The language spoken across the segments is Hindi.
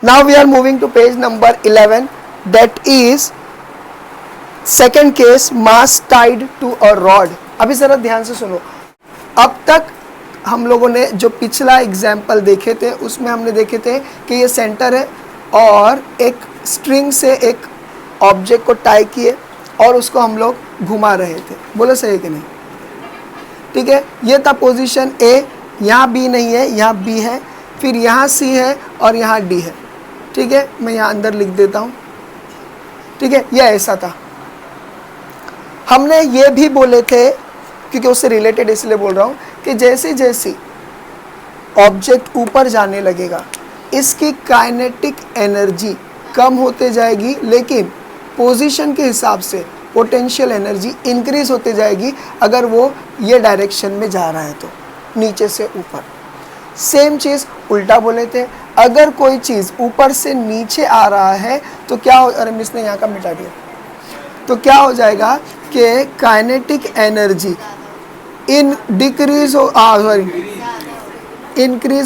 Now we are moving to page number 11, that is second case, mass tied to a rod. अभी जरा ध्यान से सुनो। अब तक हम लोगों ने जो पिछला एग्जाम्पल देखे थे उसमें हमने देखे थे कि ये सेंटर है और एक स्ट्रिंग से एक ऑब्जेक्ट को टाई किए और उसको हम लोग घुमा रहे थे। बोलो सही है कि नहीं? ठीक है, ये था पोजीशन ए, यहाँ बी नहीं है, यहाँ बी है, फिर यहाँ सी है और यहाँ डी है। ठीक है, मैं यहाँ अंदर लिख देता हूँ। ठीक है, ये ऐसा था। हमने ये भी बोले थे, क्योंकि उससे रिलेटेड इसलिए बोल रहा हूँ कि जैसे जैसे ऑब्जेक्ट ऊपर जाने लगेगा इसकी काइनेटिक एनर्जी कम होते जाएगी, लेकिन पोजीशन के हिसाब से पोटेंशियल एनर्जी इंक्रीज होते जाएगी अगर वो ये डायरेक्शन में जा रहा है तो, नीचे से ऊपर। सेम चीज़ उल्टा बोले थे, अगर कोई चीज़ ऊपर से नीचे आ रहा है तो क्या हो, अरे मिस ने यहाँ का मिटा दिया, तो क्या हो जाएगा कि काइनेटिक एनर्जी इंक्रीज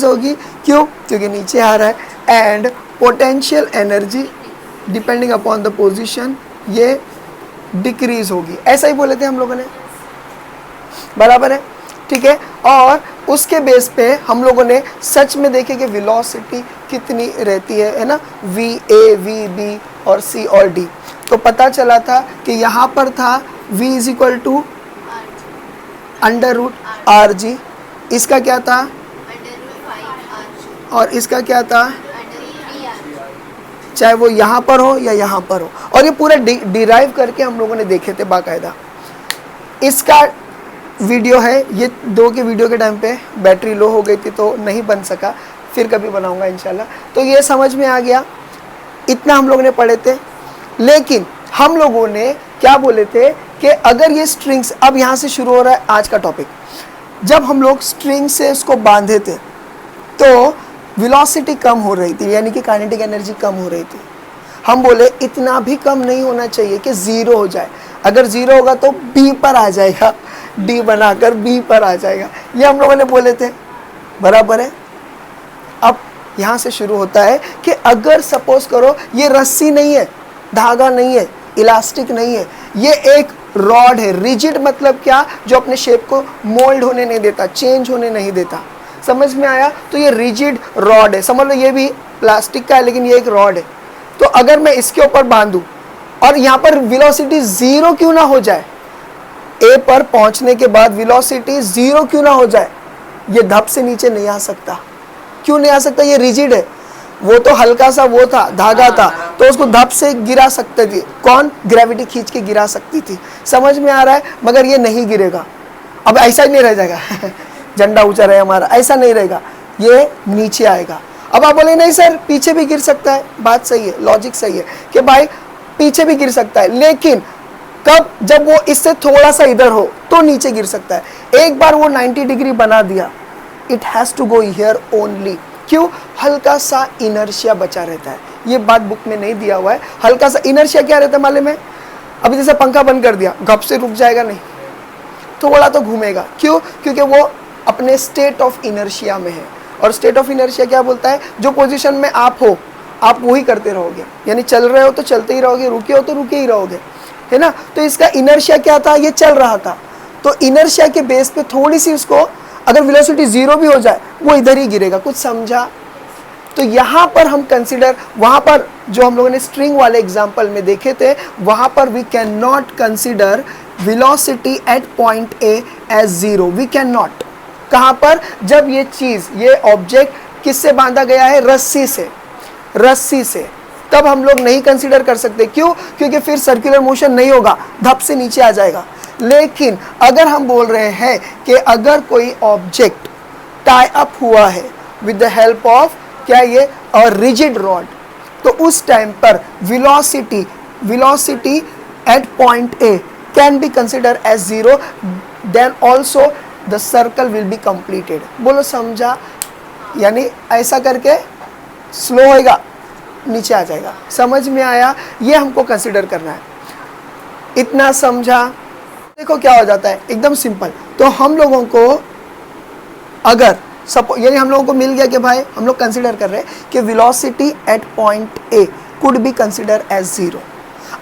होगी। क्यों? क्योंकि नीचे आ रहा है। And potential energy depending upon the position ये डिक्रीज होगी। ऐसा ही बोले थे हम लोगों ने, बराबर है? ठीक है, और उसके बेस पे हम लोगों ने सच में देखे कि वेलोसिटी कितनी रहती है ना, वी ए, वी बी और सी और डी। तो पता चला था कि यहाँ पर था v is equal to under root R G, इसका क्या था और इसका क्या था, चाहे वो यहाँ पर हो या यहाँ पर हो। और ये पूरा डिराइव करके हम लोगों ने देखे थे बाकायदा। इसका वीडियो है, ये 2 के वीडियो के टाइम पे बैटरी लो हो गई थी तो नहीं बन सका, फिर कभी बनाऊंगा इंशाल्लाह। तो ये समझ में आ गया, इतना हम लोगों ने पढ़े थे। लेकिन हम लोगों ने क्या बोले थे कि अगर ये स्ट्रिंग्स, अब यहाँ से शुरू हो रहा है आज का टॉपिक, जब हम लोग स्ट्रिंग से उसको बांधे थे तो वेलोसिटी कम हो रही थी, यानी कि काइनेटिक एनर्जी कम हो रही थी। हम बोले इतना भी कम नहीं होना चाहिए कि 0 हो जाए, अगर 0 होगा तो B पर आ जाएगा, D बनाकर B पर आ जाएगा, ये हम लोगों ने बोले थे, बराबर है। अब यहाँ से शुरू होता है कि अगर सपोज करो ये रस्सी नहीं है, धागा नहीं है, इलास्टिक नहीं है, ये एक रॉड है, रिजिड मतलब क्या, जो अपने शेप को मोल्ड होने नहीं देता, चेंज होने नहीं देता। समझ में आया? तो ये रिजिड रॉड है, समझ लो ये भी प्लास्टिक का है लेकिन ये एक रॉड है। तो अगर मैं इसके ऊपर बांधूं और यहाँ पर वेलोसिटी 0 क्यों ना हो जाए, ए पर पहुंचने के बाद वेलोसिटी 0 क्यों ना हो जाए, ये धप से नीचे नहीं आ सकता। क्यों नहीं आ सकता? ये रिजिड है। वो तो हल्का सा वो था, धागा था, तो उसको धप से गिरा सकते थे। कौन? ग्रेविटी खींच के गिरा सकती थी। समझ में आ रहा है? मगर ये नहीं गिरेगा। अब ऐसा ही नहीं रह जाएगा झंडा ऊंचा रहे हमारा, ऐसा नहीं रहेगा, ये नीचे आएगा। अब आप बोले नहीं सर पीछे भी गिर सकता है, बात सही है, लॉजिक सही है कि भाई पीछे भी गिर सकता है, लेकिन कब? जब वो इससे थोड़ा सा इधर हो तो नीचे गिर सकता है। एक बार वो 90 डिग्री बना दिया, it has to go here only. क्यों? हल्का सा इनर्शिया बचा रहता है। ये बात बुक में नहीं दिया हुआ है। हल्का सा इनर्शिया क्या रहता है मालूम है? अभी जैसे पंखा बंद कर दिया, गप से रुक जाएगा नहीं, थोड़ा तो घूमेगा। क्यों? क्योंकि वो अपने स्टेट ऑफ इनर्शिया में है। और स्टेट ऑफ इनर्शिया क्या बोलता है? जो पोजीशन में आप हो आप वही करते रहोगे, यानी चल रहे हो तो चलते ही रहोगे, रुके हो तो रुके ही रहोगे, है ना। तो इसका इनर्शिया क्या था? ये चल रहा था, तो इनर्शिया के बेस पे थोड़ी सी उसको, अगर वेलोसिटी 0 भी हो जाए वो इधर ही गिरेगा। कुछ समझा? तो यहाँ पर हम कंसिडर, वहाँ पर जो हम लोगों ने स्ट्रिंग वाले एग्जाम्पल में देखे थे, वहाँ पर we can not consider velocity at point A as 0। We can not. कहाँ पर? जब ये चीज़, ये ऑब्जेक्ट किससे बांधा गया है? रस्सी से, रस्सी से, तब हम लोग नहीं कंसिडर कर सकते। क्यों? क्योंकि फिर सर्कुलर मोशन नहीं होगा, धप से नीचे आ जाएगा। लेकिन अगर हम बोल रहे हैं कि अगर कोई ऑब्जेक्ट टाई अप हुआ है विद द हेल्प ऑफ क्या, ये और रिजिड रॉड, तो उस टाइम पर velocity at point A can be consider as 0, then also the circle will be completed. बोलो समझा? यानी ऐसा करके स्लो होएगा, नीचे आ जाएगा। समझ में आया? ये हमको कंसिडर करना है। इतना समझा? देखो क्या हो जाता है, एकदम सिंपल। तो हम लोगों को अगर सपोज यानी हम लोगों को मिल गया कि भाई हम लोग कंसिडर कर रहे हैं कि velocity at point A could be consider as 0।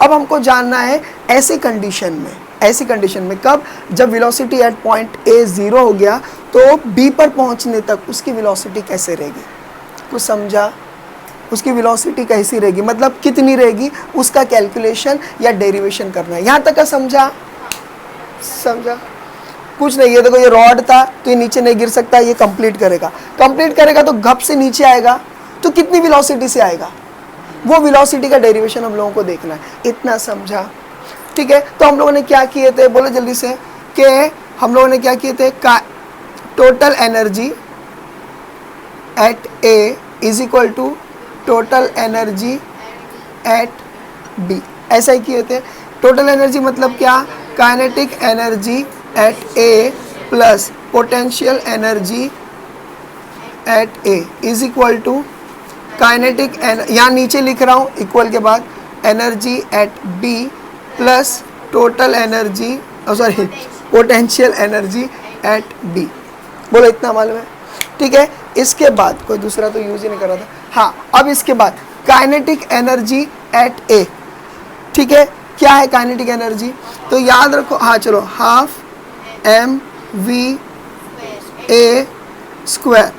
अब हमको जानना है ऐसी कंडीशन में कब, जब वेलोसिटी एट पॉइंट ए 0 हो गया तो बी पर पहुंचने तक उसकी वेलोसिटी कैसे रहेगी। कुछ समझा? उसकी वेलोसिटी कैसी रहेगी, मतलब कितनी रहेगी, उसका कैलकुलेशन या डेरिवेशन करना है। यहाँ तक का समझा? कुछ नहीं है। देखो ये रॉड था तो ये नीचे नहीं गिर सकता, ये कंप्लीट करेगा तो घप से नीचे आएगा, तो कितनी वेलोसिटी से आएगा, वो वेलोसिटी का डेरिवेशन हम लोगों को देखना है। इतना समझा? ठीक है। तो हम लोगों ने क्या किए थे, बोलो जल्दी से, कि हम लोगों ने क्या किए थे, total energy at A is equal to total energy at B, ऐसा ही किए थे। टोटल एनर्जी मतलब क्या, kinetic energy at A plus potential energy at A is equal to kinetic, यहाँ नीचे लिख रहा हूँ इक्वल के बाद, energy at B plus total energy, sorry potential energy at B. बोलो इतना मालूम है? ठीक है। इसके बाद कोई दूसरा तो यूज ही नहीं कर रहा था। हाँ, अब इसके बाद काइनेटिक एनर्जी एट ए। ठीक है, क्या है काइनेटिक एनर्जी, तो याद रखो, हाँ चलो, half M V A square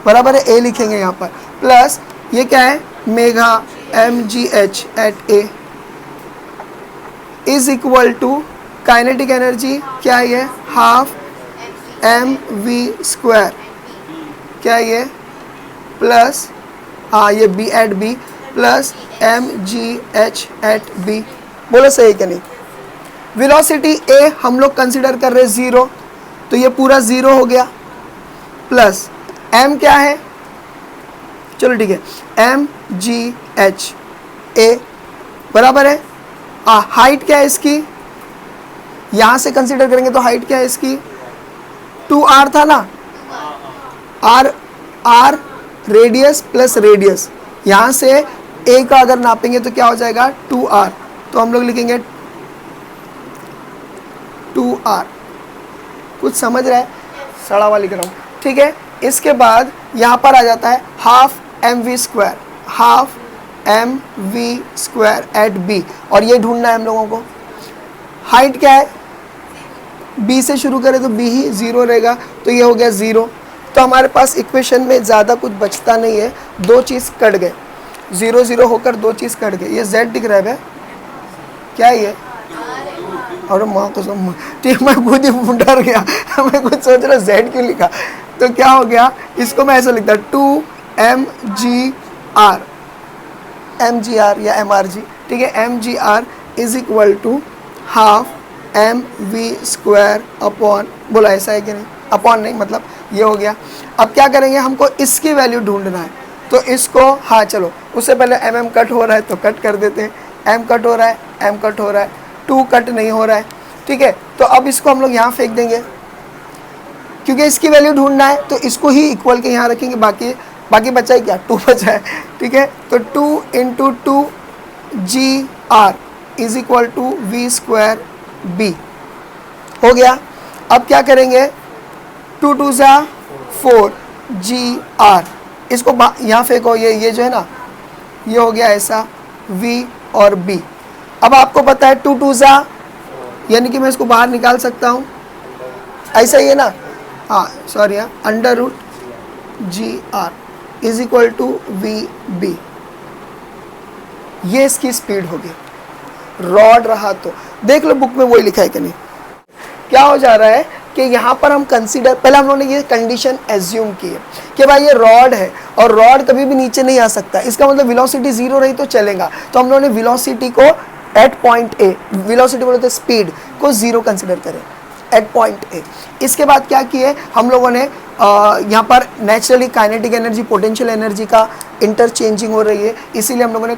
बराबर है ए लिखेंगे यहाँ पर, प्लस ये क्या है, mega M ji H at A is equal to kinetic energy क्या है, ये हाफ एम वी स्क्वायर, क्या है ये, प्लस ये B at B plus M G H at B. बोलो सही क्या नहीं? वेलोसिटी ए हम लोग कंसिडर कर रहे 0, तो ये पूरा 0 हो गया, प्लस m क्या है, चलो ठीक है, एम जी एच ए बराबर है, हाइट क्या है इसकी, यहां से कंसिडर करेंगे तो हाइट क्या है इसकी, 2r था ना, r रेडियस प्लस रेडियस, यहां से a का अगर नापेंगे तो क्या हो जाएगा 2r, तो हम लोग लिखेंगे 2r। कुछ समझ रहा है? सड़ा हुआ लिख रहा हूँ, ठीक है। इसके बाद यहाँ पर आ जाता है half M we square at B, और ये ढूंढना है हम लोगों को। हाइट क्या है, बी से शुरू करें तो बी ही 0 रहेगा, तो ये हो गया 0। तो हमारे पास इक्वेशन में ज़्यादा कुछ बचता नहीं है, 2 चीज़ कट गए, 0 0 होकर 2 चीज़ कट गए। ये z दिख रहा है, क्या है ये, और माँ को सब, ठीक, मैं खुद ही डर गया मैं कुछ सोच रहा z क्यों लिखा, तो क्या हो गया, इसको मैं ऐसा लिखता 2mgr या mrg, ठीक है, mgr is equal to half M we square upon, बोला ऐसा है कि नहीं, अपॉन नहीं मतलब ये हो गया। अब क्या करेंगे, हमको इसकी वैल्यू ढूंढना है, तो इसको, हाँ चलो, उससे पहले mm कट हो रहा है तो कट कर देते हैं, m कट हो रहा है, m कट हो रहा है, 2 कट नहीं हो रहा है, ठीक है। तो अब इसको हम लोग यहाँ फेंक देंगे, क्योंकि इसकी वैल्यू ढूंढना है, तो इसको ही इक्वल के यहाँ रखेंगे, बाकी बचा है क्या, 2 बचा है, ठीक है। तो 2 into 2 G R is equal to V square B हो गया। अब क्या करेंगे, 2 2 ज़ा 4 जी आर, इसको यहाँ फेंको, ये जो है ना, ये हो गया ऐसा v और b। अब आपको पता है 2 2 ज़ा, यानी कि मैं इसको बाहर निकाल सकता हूँ, ऐसा ही है ना, हाँ sorry, under root G R is equal to V B. ये इसकी स्पीड होगी, रॉड रहा तो देख लो बुक में वही लिखा है कि नहीं। क्या हो जा रहा है कि यहाँ पर हम कंसीडर, पहले हम लोगों ने ये कंडीशन एज्यूम की है कि भाई ये रॉड है और रॉड कभी भी नीचे नहीं आ सकता, इसका मतलब वेलोसिटी 0 रही तो चलेगा, तो हम लोगों ने वेलोसिटी को एट पॉइंट ए, वेलोसिटी बोले तो स्पीड को 0 कंसिडर करें एट पॉइंट ए। इसके बाद क्या किए हम लोगों ने, यहाँ पर naturally kinetic energy potential energy का इंटरचेंजिंग हो रही है, इसीलिए हम लोगों ने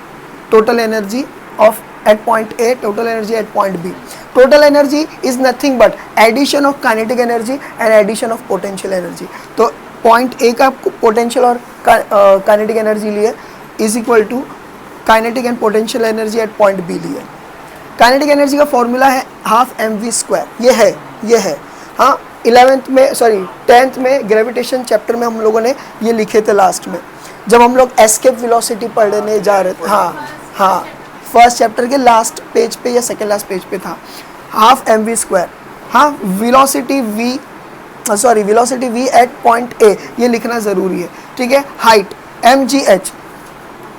total energy of at point A, total energy at point B. Total energy is nothing but addition of kinetic energy and addition of potential energy. तो point A का potential और kinetic energy लिए is equal to kinetic and potential energy at point B लिए। kinetic energy का फॉर्मूला है हाफ mv स्क्वायर, ये है हाँ, 11th में सॉरी 10th में ग्रेविटेशन चैप्टर में हम लोगों ने ये लिखे थे लास्ट में, जब हम लोग एस्केप वेलोसिटी पढ़ने जा रहे थे। हाँ हाँ, फर्स्ट चैप्टर के लास्ट पेज पे या सेकेंड लास्ट पेज पे था, हाफ एम वी स्क्वायर। हाँ, velocity V at point A, ये लिखना ज़रूरी है, ठीक है। Height M ji H,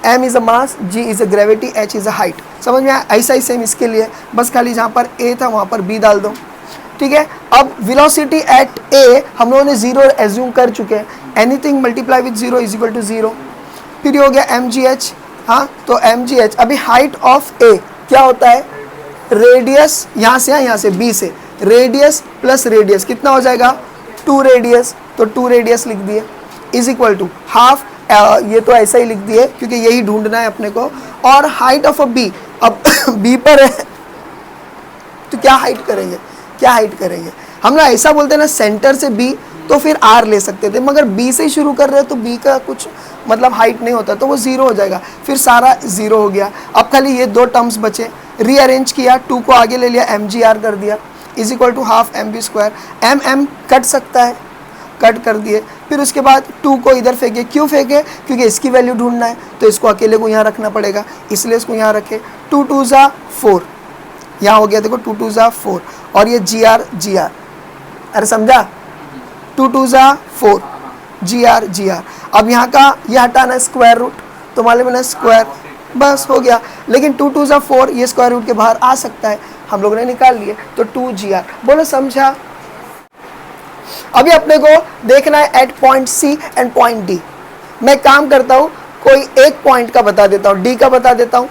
M is a mass, G is a gravity, H is a height. समझ में आया? ऐसा ही सेम इसके लिए, बस खाली जहाँ पर ए था वहाँ पर बी डाल दो, ठीक है। अब वेलोसिटी एट ए हम लोगों ने जीरो एज्यूम कर चुके हैं, anything multiply with zero is equal to zero. फिर ये हो गया एम जी एच। हाँ, तो एम जी एच, अभी हाइट ऑफ ए क्या होता है, रेडियस यहाँ से यहाँ से बी से, रेडियस प्लस रेडियस कितना हो जाएगा, 2 रेडियस, तो 2 रेडियस लिख दिए, इज इक्वल टू हाफ, ये तो ऐसा ही लिख दिए क्योंकि यही ढूंढना है अपने को। और हाइट ऑफ अ बी, अब बी पर है तो क्या हाइट करेंगे, क्या हाइट करेंगे हम ना, ऐसा बोलते हैं ना सेंटर से बी, तो फिर आर ले सकते थे, मगर बी से ही शुरू कर रहे हैं तो बी का कुछ मतलब हाइट नहीं होता, तो वो जीरो हो जाएगा, फिर सारा जीरो हो गया। अब खाली ये 2 टर्म्स बचे, रीअरेंज किया, 2 को आगे ले लिया, एम जी आर कर दिया, is equal to half M B square. M M cut सकता है, कट कर दिए। फिर उसके बाद 2 को इधर फेंके, क्यों फेंके, क्योंकि इसकी वैल्यू ढूंढना है, तो इसको अकेले को यहाँ रखना पड़ेगा, इसलिए इसको यहाँ रखे। 2 2 ज़ा 4, यहाँ हो गया देखो 2 2 ज़ा 4, और ये जी आर, अरे समझा, 2 2 ज़ा 4, जी आर। अब यहाँ का ये हटाना है स्क्वायर रूट, तो मालूम है ना स्क्वायर, बस हो गया। लेकिन 2 2 ज़ा 4 ये स्क्वायर रूट के बाहर आ सकता है, हम लोगों ने निकाल लिए, तो 2 जी आर। बोलो समझा? अभी अपने को देखना है at point C and point D. मैं काम करता हूँ, कोई एक पॉइंट का बता देता हूँ, डी का बता देता हूँ,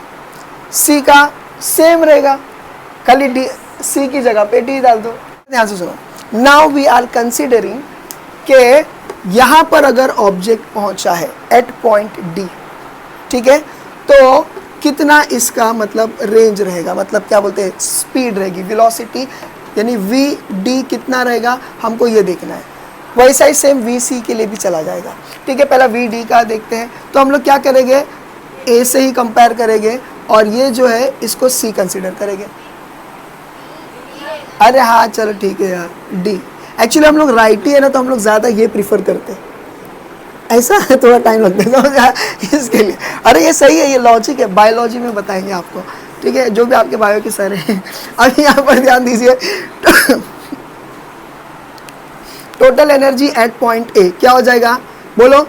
सी का सेम रहेगा, खाली डी सी की जगह पे डी डाल दो। ध्यान से सुनो, नाउ वी आर कंसिडरिंग के यहाँ पर अगर ऑब्जेक्ट पहुँचा है एट पॉइंट डी, ठीक है, तो कितना इसका मतलब रेंज रहेगा, मतलब क्या बोलते हैं, स्पीड रहेगी, वेलोसिटी, यानी वी डी कितना रहेगा, हमको ये देखना है। वैसा ही सेम वी सी के लिए भी चला जाएगा, ठीक है। पहला वी डी का देखते हैं, तो हम लोग क्या करेंगे, ए से ही कंपेयर करेंगे, और ये जो है इसको सी कंसिडर करेंगे। अरे हाँ चलो ठीक है यार, डी। एक्चुअली हम लोग राइटी है ना, तो हम लोग ज़्यादा ये प्रीफर करते हैं, ऐसा है, थोड़ा टाइम लगता है इसके लिए। अरे ये सही है, ये लॉजिक है, बायोलॉजी में बताएंगे आपको, ठीक है, जो भी आपके बायो के सर हैं। अभी यहाँ पर ध्यान दीजिए, टोटल एनर्जी एट पॉइंट ए क्या हो जाएगा, बोलो।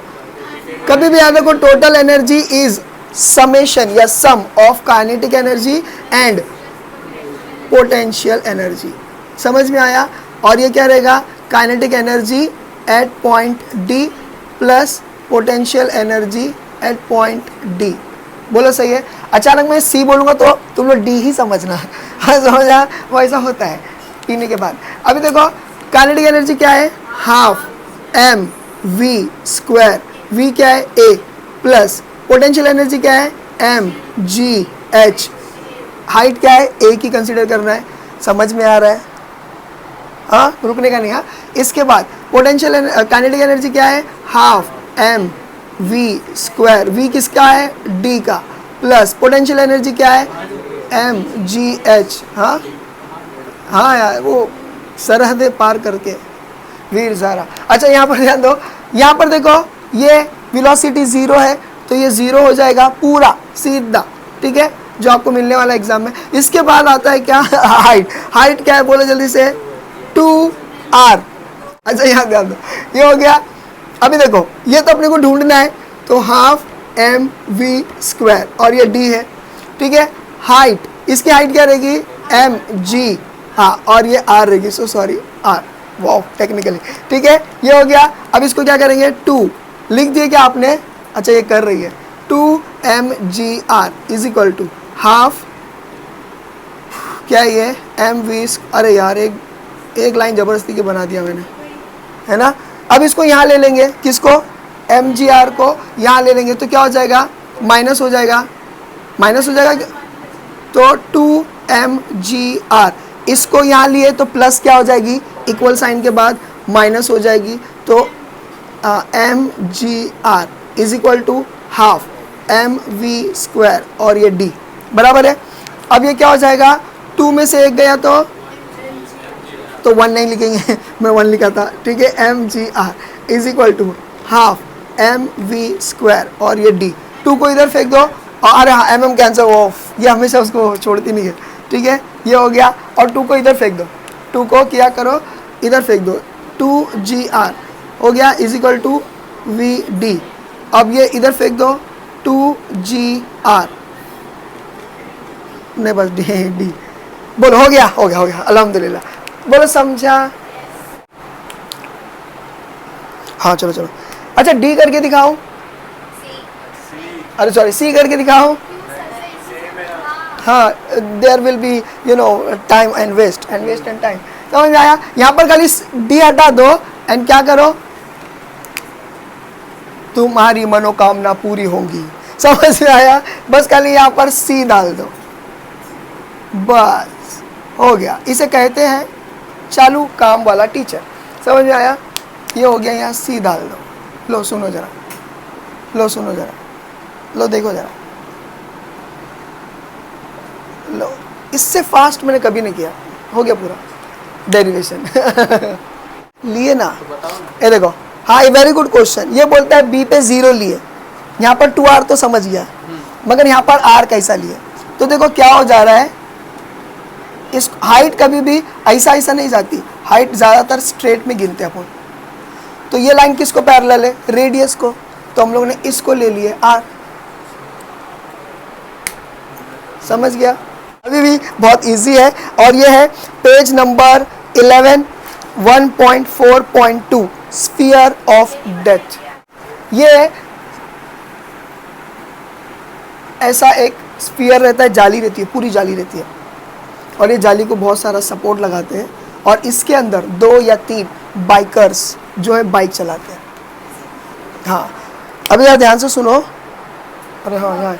कभी भी याद रखो, टोटल एनर्जी इज समेशन या sum of kinetic energy and potential energy. समझ में आया? और ये क्या रहेगा, kinetic energy at point D plus potential energy at point D. बोलो सही है? अचानक मैं सी बोलूँगा तो तुम लोग डी ही समझना। हाँ समझा? वो ऐसा होता है पीने के बाद। अभी देखो, काइनेटिक एनर्जी क्या है, half M we square, V क्या है ए, प्लस पोटेंशियल एनर्जी क्या है एम जी एच, हाइट क्या है ए की कंसीडर करना है। समझ में आ रहा है? हाँ, रुकने का नहीं। हाँ, इसके बाद पोटेंशियल काइनेटिक एनर्जी क्या है, half M we square, V किसका है डी का, प्लस पोटेंशियल एनर्जी क्या है एम जी एच। हाँ हाँ यार, वो सरहदें पार करके वीर ज़ारा। अच्छा यहाँ पर ध्यान दो, यहाँ पर देखो ये वेलोसिटी 0 है, तो ये 0 हो जाएगा पूरा सीधा, ठीक है, जो आपको मिलने वाला एग्जाम में। इसके बाद आता है क्या, हाइट। हाइट क्या है बोलो जल्दी से, 2r। अच्छा यहाँ ध्यान दो, ये हो गया। अभी देखो, ये तो अपने को ढूंढना है, तो हाफ एम वी स्क्वायर, और ये डी है, ठीक है। हाइट, इसकी हाइट क्या रहेगी एम जी, हाँ, और ये आर रहेगी, so sorry R, wow technically, ठीक है, ये हो गया। अब इसको क्या करेंगे, 2 लिख दिए क्या आपने, अच्छा ये कर रही है, 2mgr is equal to half, क्या ये एम वी, अरे यार एक लाइन ज़बरदस्ती की बना दिया मैंने, है ना। अब इसको यहाँ ले लेंगे, किसको, mgr को यहाँ ले लेंगे, तो क्या हो जाएगा, माइनस हो जाएगा, माइनस हो जाएगा, तो 2mgr, इसको यहाँ लिए तो प्लस क्या हो जाएगी, इक्वल साइन के बाद माइनस हो जाएगी, तो mgr is equal to half M we square, और ये d बराबर है। अब ये क्या हो जाएगा, 2 में से 1 गया तो तो 1 नहीं लिखेंगे, मैं 1 लिखा था, ठीक है। mgr is equal to half mv², और ये d 2 को इधर फेंक दो, और हाँ mm कैंसिल ऑफ, ये हमेशा उसको छोड़ती नहीं है, ठीक है। ये हो गया, और 2 को इधर फेंक दो, 2 को क्या करो इधर फेंक दो, 2gr हो गया इज इक्वल टू vd। अब ये इधर फेंक दो 2gr, नहीं बस डी, बोलो हो गया हो गया हो गया, अल्हम्दुलिल्लाह, बोलो समझा। हाँ चलो चलो, अच्छा डी करके दिखाओ, अरे सॉरी सी करके दिखाओ। हाँ there will be you know time and waste and time, समझ में आया। यहाँ पर खाली डी हटा दो एंड क्या करो, तुम्हारी मनोकामना पूरी होंगी, समझ में आया। बस खाली यहाँ पर सी डाल दो, बस हो गया। इसे कहते हैं चालू काम वाला टीचर, समझ में आया। ये हो गया, यहाँ सी डाल दो। लो सुनो जरा, लो सुनो जरा, लो देखो जरा, लो इससे फास्ट मैंने कभी नहीं किया, हो गया पूरा डेरिवेशन लिए ना, ये देखो। हाँ ये वेरी गुड क्वेश्चन, ये बोलता है बी पे 0 लिए, यहाँ पर 2r तो समझ गया, मगर यहाँ पर r कैसा लिए। तो देखो क्या हो जा रहा है, इस हाइट कभी भी ऐसा ऐसा नहीं जाती, हाइट ज़्यादातर स्ट्रेट में गिनते हैं अपन। तो ये लाइन किसको पैरेलल है, रेडियस को, तो हम लोगों ने इसको ले लिए r, समझ गया। अभी भी बहुत इजी है, और ये है page number 11 1.4.2 sphere of death. ये ऐसा एक स्फीयर रहता है, जाली रहती है, पूरी जाली रहती है, और ये जाली को बहुत सारा सपोर्ट लगाते हैं, और इसके अंदर 2 या 3 बाइकर्स जो है बाइक चलाते हैं। हाँ अभी यार ध्यान से सुनो, अरे हाँ यहाँ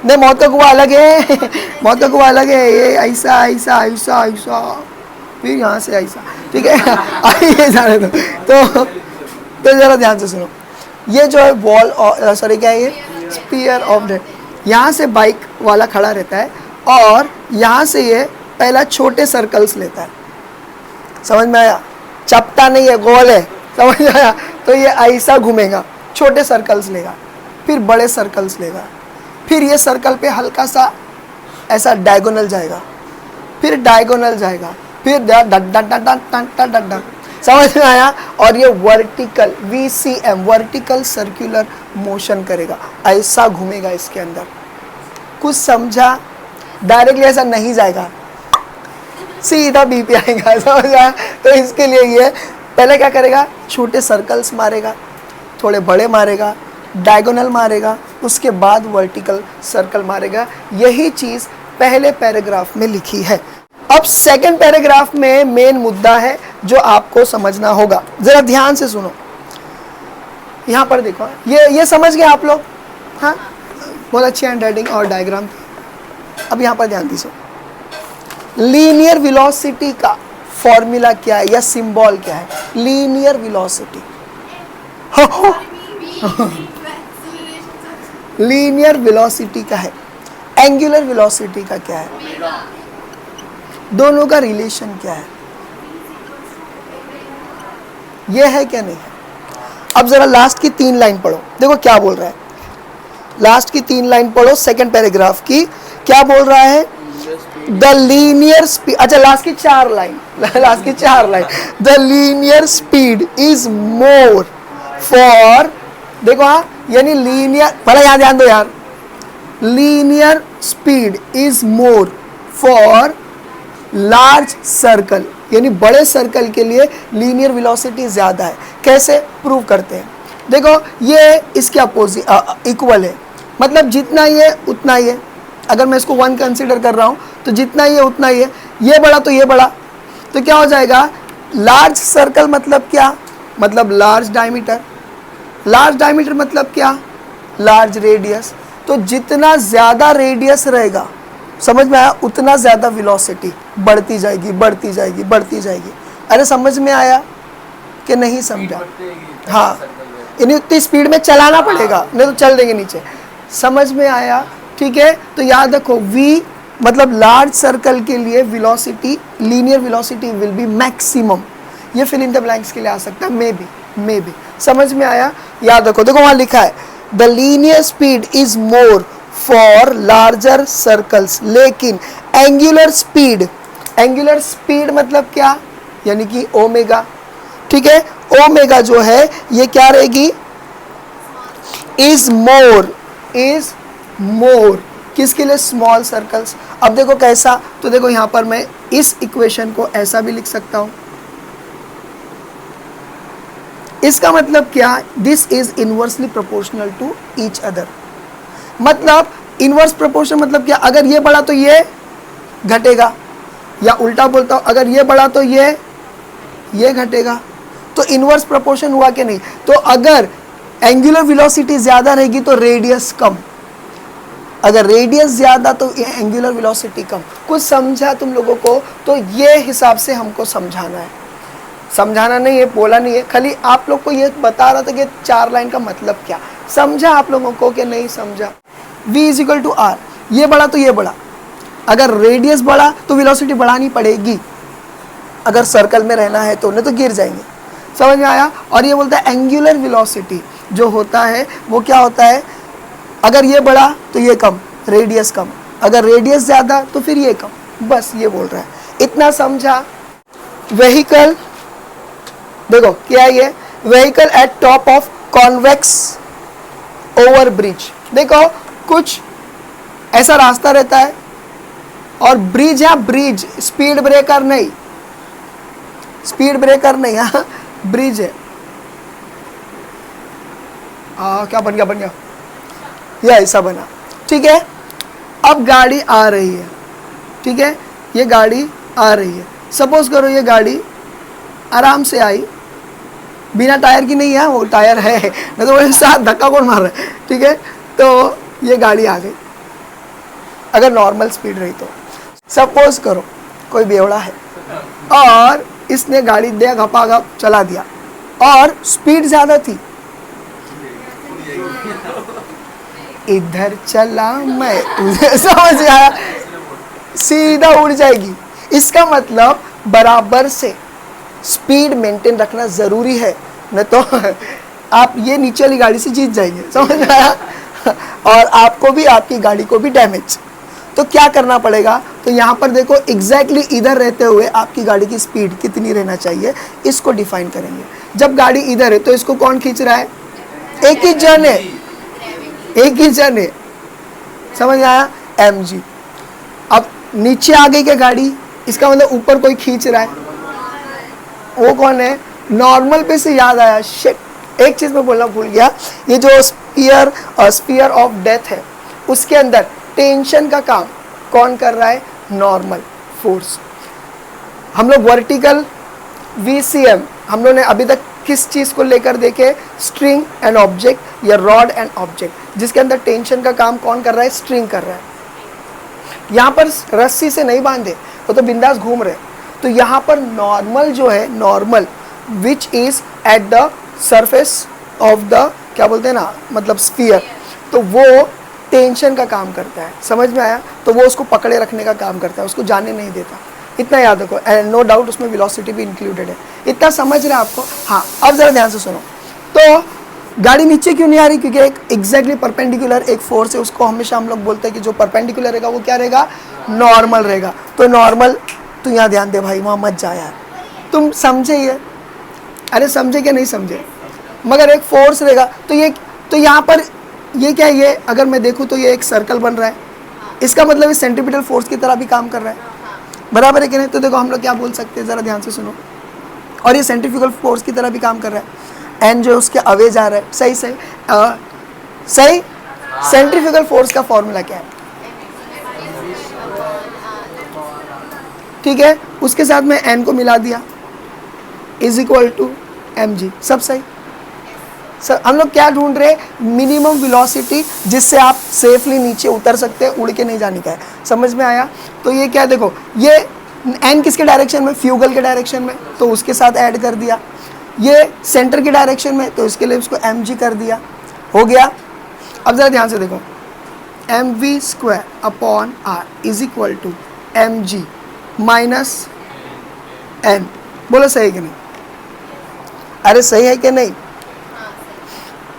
नहीं, मौत का कुआं अलग है मौत का कुआं अलग है, ये ऐसा ऐसा ऐसा ऐसा, फिर यहाँ से ऐसा, ठीक है आइए जाने दो। तो ज़रा ध्यान से सुनो, ये जो है वॉल, सॉरी क्या है ये, स्फीयर ऑफ डेथ। यहाँ से बाइक वाला खड़ा रहता है, और यहाँ से ये पहला छोटे सर्कल्स लेता है, समझ में आया। चपटा नहीं है, गोल है, समझ में आया। तो ये ऐसा घूमेगा, छोटे सर्कल्स लेगा, फिर बड़े सर्कल्स लेगा, फिर ये सर्कल पे हल्का सा ऐसा डायगोनल जाएगा, फिर डायगोनल जाएगा, फिर डट, समझ में आया। और ये vertical VCM vertical circular motion करेगा, ऐसा घूमेगा इसके अंदर। कुछ समझा, डायरेक्टली ऐसा नहीं जाएगा, सीधा बी पे आएगा, समझ आया। तो इसके लिए ये पहले क्या करेगा, छोटे सर्कल्स मारेगा, थोड़े बड़े मारेगा, डायगोनल मारेगा, उसके बाद वर्टिकल सर्कल मारेगा। यही चीज़ पहले पैराग्राफ में लिखी है। अब सेकंड पैराग्राफ में मेन मुद्दा है जो आपको समझना होगा, जरा ध्यान से सुनो। यहाँ पर देखो, ये समझ गए आप लोग, हाँ बहुत अच्छी हैंड राइटिंग और डायग्राम। अब यहाँ पर ध्यान दीजिए, लीनियर वेलोसिटी का फॉर्मूला क्या है या सिंबल क्या है, लीनियर वेलोसिटी। लीनियर वेलोसिटी का है, एंगुलर वेलोसिटी का क्या है, दोनों का रिलेशन क्या है, ये है क्या नहीं है। अब जरा लास्ट की 3 लाइन पढ़ो, देखो क्या बोल रहा है। लास्ट की 3 लाइन पढ़ो सेकंड पैराग्राफ की, क्या बोल रहा है, द लीनियर स्पीड, अच्छा लास्ट की 4 लाइन, लास्ट की 4 line, the linear speed is more for, देखो हाँ, यानी लीनियर, पहले यहाँ ध्यान दो यार, linear speed is more for large circle, यानी बड़े सर्कल के लिए लीनियर वेलोसिटी ज़्यादा है। कैसे प्रूव करते हैं, देखो ये इसके अपोजिट इक्वल है, मतलब जितना ये उतना ही है। अगर मैं इसको 1 कंसीडर कर रहा हूँ तो जितना ये उतना ही है, ये बड़ा तो ये बड़ा, तो क्या हो जाएगा, लार्ज सर्कल मतलब क्या, मतलब लार्ज डायमीटर, लार्ज डायमीटर मतलब क्या, लार्ज रेडियस। तो जितना ज़्यादा रेडियस रहेगा, समझ में आया, उतना ज़्यादा वेलोसिटी बढ़ती जाएगी बढ़ती जाएगी बढ़ती जाएगी। अरे समझ में आया कि नहीं समझा, हाँ यानी उतनी स्पीड में चलाना पड़ेगा, नहीं तो चल देंगे नीचे, समझ में आया, ठीक है। तो याद रखो V मतलब लार्ज सर्कल के लिए velocity, linear velocity will be maximum. ये फिल इन द ब्लैंक्स के लिए आ सकता है, मे बी। समझ में आया? याद रखो, देखो वहां लिखा है the linear speed is more for larger circles, लेकिन एंगुलर स्पीड मतलब क्या, यानी कि ओमेगा, ठीक है, ओमेगा जो है ये क्या रहेगी, इज मोर किसके लिए, स्मॉल सर्कल्स। अब देखो कैसा, तो देखो यहां पर मैं इस इक्वेशन को ऐसा भी लिख सकता हूं, इसका मतलब क्या, this is inversely proportional to each other. मतलब इनवर्स प्रोपोर्शन मतलब क्या, अगर ये बढ़ा तो ये घटेगा, या उल्टा बोलता हूं, अगर ये बढ़ा तो ये घटेगा। तो इनवर्स प्रोपोर्शन हुआ कि नहीं? तो अगर एंगुलर वेलोसिटी ज्यादा रहेगी तो रेडियस कम, अगर रेडियस ज्यादा तो एंगुलर वेलोसिटी कम। कुछ समझा तुम लोगों को? तो ये हिसाब से हमको समझाना है, समझाना नहीं है, बोला नहीं है, खाली आप लोग को ये बता रहा था कि 4 लाइन का मतलब क्या। समझा आप लोगों को कि नहीं समझा? v is equal to R, ये बढ़ा तो ये बढ़ा, अगर रेडियस बढ़ा तो वेलोसिटी बढ़ानी पड़ेगी, अगर सर्कल में रहना है तो, नहीं तो गिर जाएंगे। समझ में आया? और ये बोलता है एंगुलर वेलोसिटी जो होता है वो क्या होता है, अगर ये बढ़ा तो ये कम, रेडियस कम, अगर रेडियस ज़्यादा तो फिर ये कम, बस ये बोल रहा है। इतना समझा? व्हीकल, देखो क्या है ये, vehicle eight top of convex over bridge. देखो कुछ ऐसा रास्ता रहता है और ब्रिज है, ब्रिज, स्पीड ब्रेकर नहीं, हाँ, ब्रिज है। क्या बन गया, ये ऐसा बना, ठीक है। अब गाड़ी आ रही है, ठीक है, ये गाड़ी आ रही है, सपोज करो ये गाड़ी आराम से आई, बिना टायर की नहीं है, वो टायर है, नहीं तो वो साथ धक्का कौन मार रहा है, ठीक है। तो ये गाड़ी आ गई, अगर नॉर्मल स्पीड रही तो, सपोज करो कोई बेवड़ा है और इसने गाड़ी दे घपाघप चला दिया और स्पीड ज्यादा थी, इधर चला मैं उधर, समझ आया, सीधा उड़ जाएगी। इसका मतलब बराबर से स्पीड मेंटेन रखना जरूरी है, नहीं तो आप ये नीचे वाली गाड़ी से जीत जाएंगे, समझ में आया, और आपको भी, आपकी गाड़ी को भी डैमेज। तो क्या करना पड़ेगा, तो यहाँ पर देखो एग्जैक्टली इधर रहते हुए आपकी गाड़ी की स्पीड कितनी रहना चाहिए, इसको डिफाइन करेंगे। जब गाड़ी इधर है तो इसको कौन खींच रहा है, एक ही जन है, समझ आया, mg। अब नीचे आ गई क्या गाड़ी, इसका मतलब ऊपर कोई खींच रहा है, वो कौन है, नॉर्मल पे से याद आया, शिट, एक चीज मैं बोलना भूल गया, ये जो स्पीयर ऑफ डेथ है उसके अंदर टेंशन का काम कौन कर रहा है, नॉर्मल फोर्स। हम लोग वर्टिकल VCM हम लोग ने अभी तक किस चीज को लेकर देखे, स्ट्रिंग एंड ऑब्जेक्ट या रॉड एंड ऑब्जेक्ट, जिसके अंदर टेंशन का काम कौन कर रहा है, स्ट्रिंग कर रहा है। यहाँ पर रस्सी से नहीं बांधे, वो तो बिंदास घूम रहे। तो यहाँ पर नॉर्मल जो है, normal which is at the surface of the, क्या बोलते हैं ना, मतलब स्फीयर, तो वो टेंशन का काम करता है, समझ में आया। तो वो उसको पकड़े रखने का काम करता है, उसको जाने नहीं देता, इतना याद रखो। एंड नो डाउट उसमें वेलोसिटी भी इंक्लूडेड है, इतना समझ रहे हैं आपको। हाँ, अब जरा ध्यान से सुनो। तो गाड़ी नीचे क्यों नहीं आ रही, क्योंकि एक एग्जैक्टली परपेंडिकुलर एक फोर्स है, उसको हमेशा हम लोग बोलते हैं कि जो परपेंडिकुलर रहेगा वो क्या रहेगा, नॉर्मल रहेगा। तो नॉर्मल, तू यहाँ ध्यान दे भाई, वहाँ मत जा यार, तुम समझे ये, अरे समझे क्या नहीं समझे, मगर एक फोर्स रहेगा तो ये, तो यहाँ पर ये क्या है, ये अगर मैं देखूँ तो ये एक सर्कल बन रहा है, इसका मतलब इस सेंट्रीपिटल फोर्स की तरह भी काम कर रहा है, बराबर है कि नहीं। तो देखो हम लोग क्या बोल सकते हैं, ज़रा ध्यान से सुनो, और ये सेंट्रीफ्यूगल फोर्स की तरह भी काम कर रहा है, एन जो उसके अवे जा रहा है, सही सही। सेंट्रीफ्यूगल फोर्स का फॉर्मूला क्या है, ठीक है, उसके साथ में एन को मिला दिया, इज इक्वल टू mg, सब सही। सर हम लोग क्या ढूंढ रहे हैं, मिनिमम वेलोसिटी जिससे आप सेफली नीचे उतर सकते हैं, उड़ के नहीं जाने का है, समझ में आया। तो ये क्या, देखो ये एन किसके डायरेक्शन में, फ्यूगल के डायरेक्शन में, तो उसके साथ ऐड कर दिया। ये सेंटर के डायरेक्शन में, तो इसके लिए उसको mg कर दिया, हो गया। अब जरा ध्यान से देखो, M we square upon are is equal to M G minus N. बोलो सही कि नहीं? अरे सही है कि नहीं?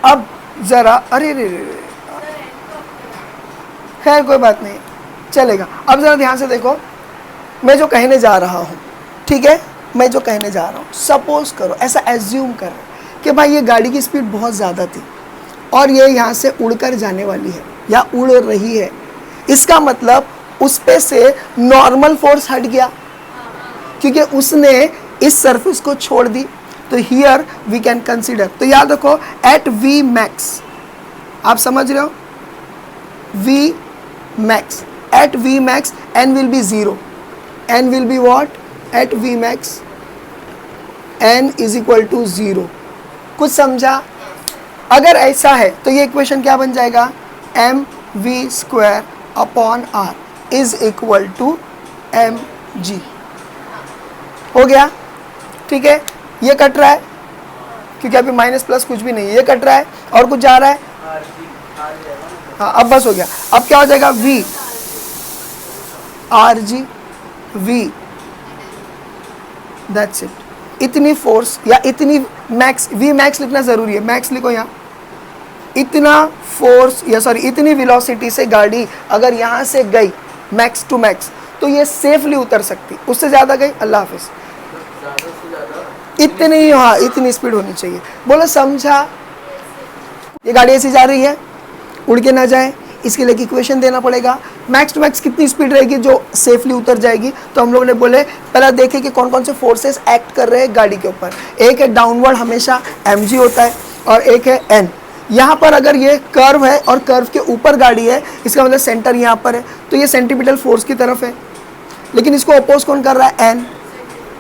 अब जरा, अरे रे रे, खैर कोई बात नहीं, चलेगा। अब जरा ध्यान से देखो, मैं जो कहने जा रहा हूँ, ठीक है, मैं जो कहने जा रहा हूँ, सपोज करो, ऐसा एज्यूम कर कि भाई ये गाड़ी की स्पीड बहुत ज़्यादा थी और ये यहाँ से उड़कर जाने वाली है या उड़ रही है। इसका मतलब उस पे से नॉर्मल फोर्स हट गया क्योंकि उसने इस सरफेस को छोड़ दी। तो हियर वी कैन कंसीडर, तो याद रखो एट वी मैक्स, आप समझ रहे हो, V max, at V max N will be zero, N will be what, at V max N is equal to zero. कुछ समझा? अगर ऐसा है तो ये इक्वेशन क्या बन जाएगा, M we square upon are is equal to M G. हो गया? ठीक है, ये कट रहा है क्योंकि अभी माइनस प्लस कुछ भी नहीं है, ये कट रहा है और कुछ जा रहा है, हाँ अब बस हो गया। अब क्या हो जाएगा, V R G V, that's it. इतनी फोर्स या इतनी मैक्स, वी मैक्स लिखना जरूरी है, मैक्स लिखो यहाँ। इतना फोर्स या सॉरी इतनी वेलोसिटी से गाड़ी अगर यहाँ से गई मैक्स टू मैक्स तो ये सेफली उतर सकती, उससे ज़्यादा गई अल्लाह हाफिज। इतनी, हाँ इतनी स्पीड होनी चाहिए। बोलो समझा? ये गाड़ी ऐसी जा रही है, उड़ के ना जाए, इसके लिए इक्वेशन देना पड़ेगा। मैक्स टू मैक्स कितनी स्पीड रहेगी जो सेफली उतर जाएगी? तो हम लोगों ने बोले पहला देखें कि कौन कौन से फोर्सेस एक्ट कर रहे हैं गाड़ी के ऊपर। एक है डाउनवर्ड, हमेशा mg होता है, और एक है n। यहाँ पर अगर ये कर्व है और कर्व के ऊपर गाड़ी है, इसका मतलब सेंटर यहाँ पर है, तो ये सेंट्रीपिटल फोर्स की तरफ है। लेकिन इसको अपोज कौन कर रहा है, n,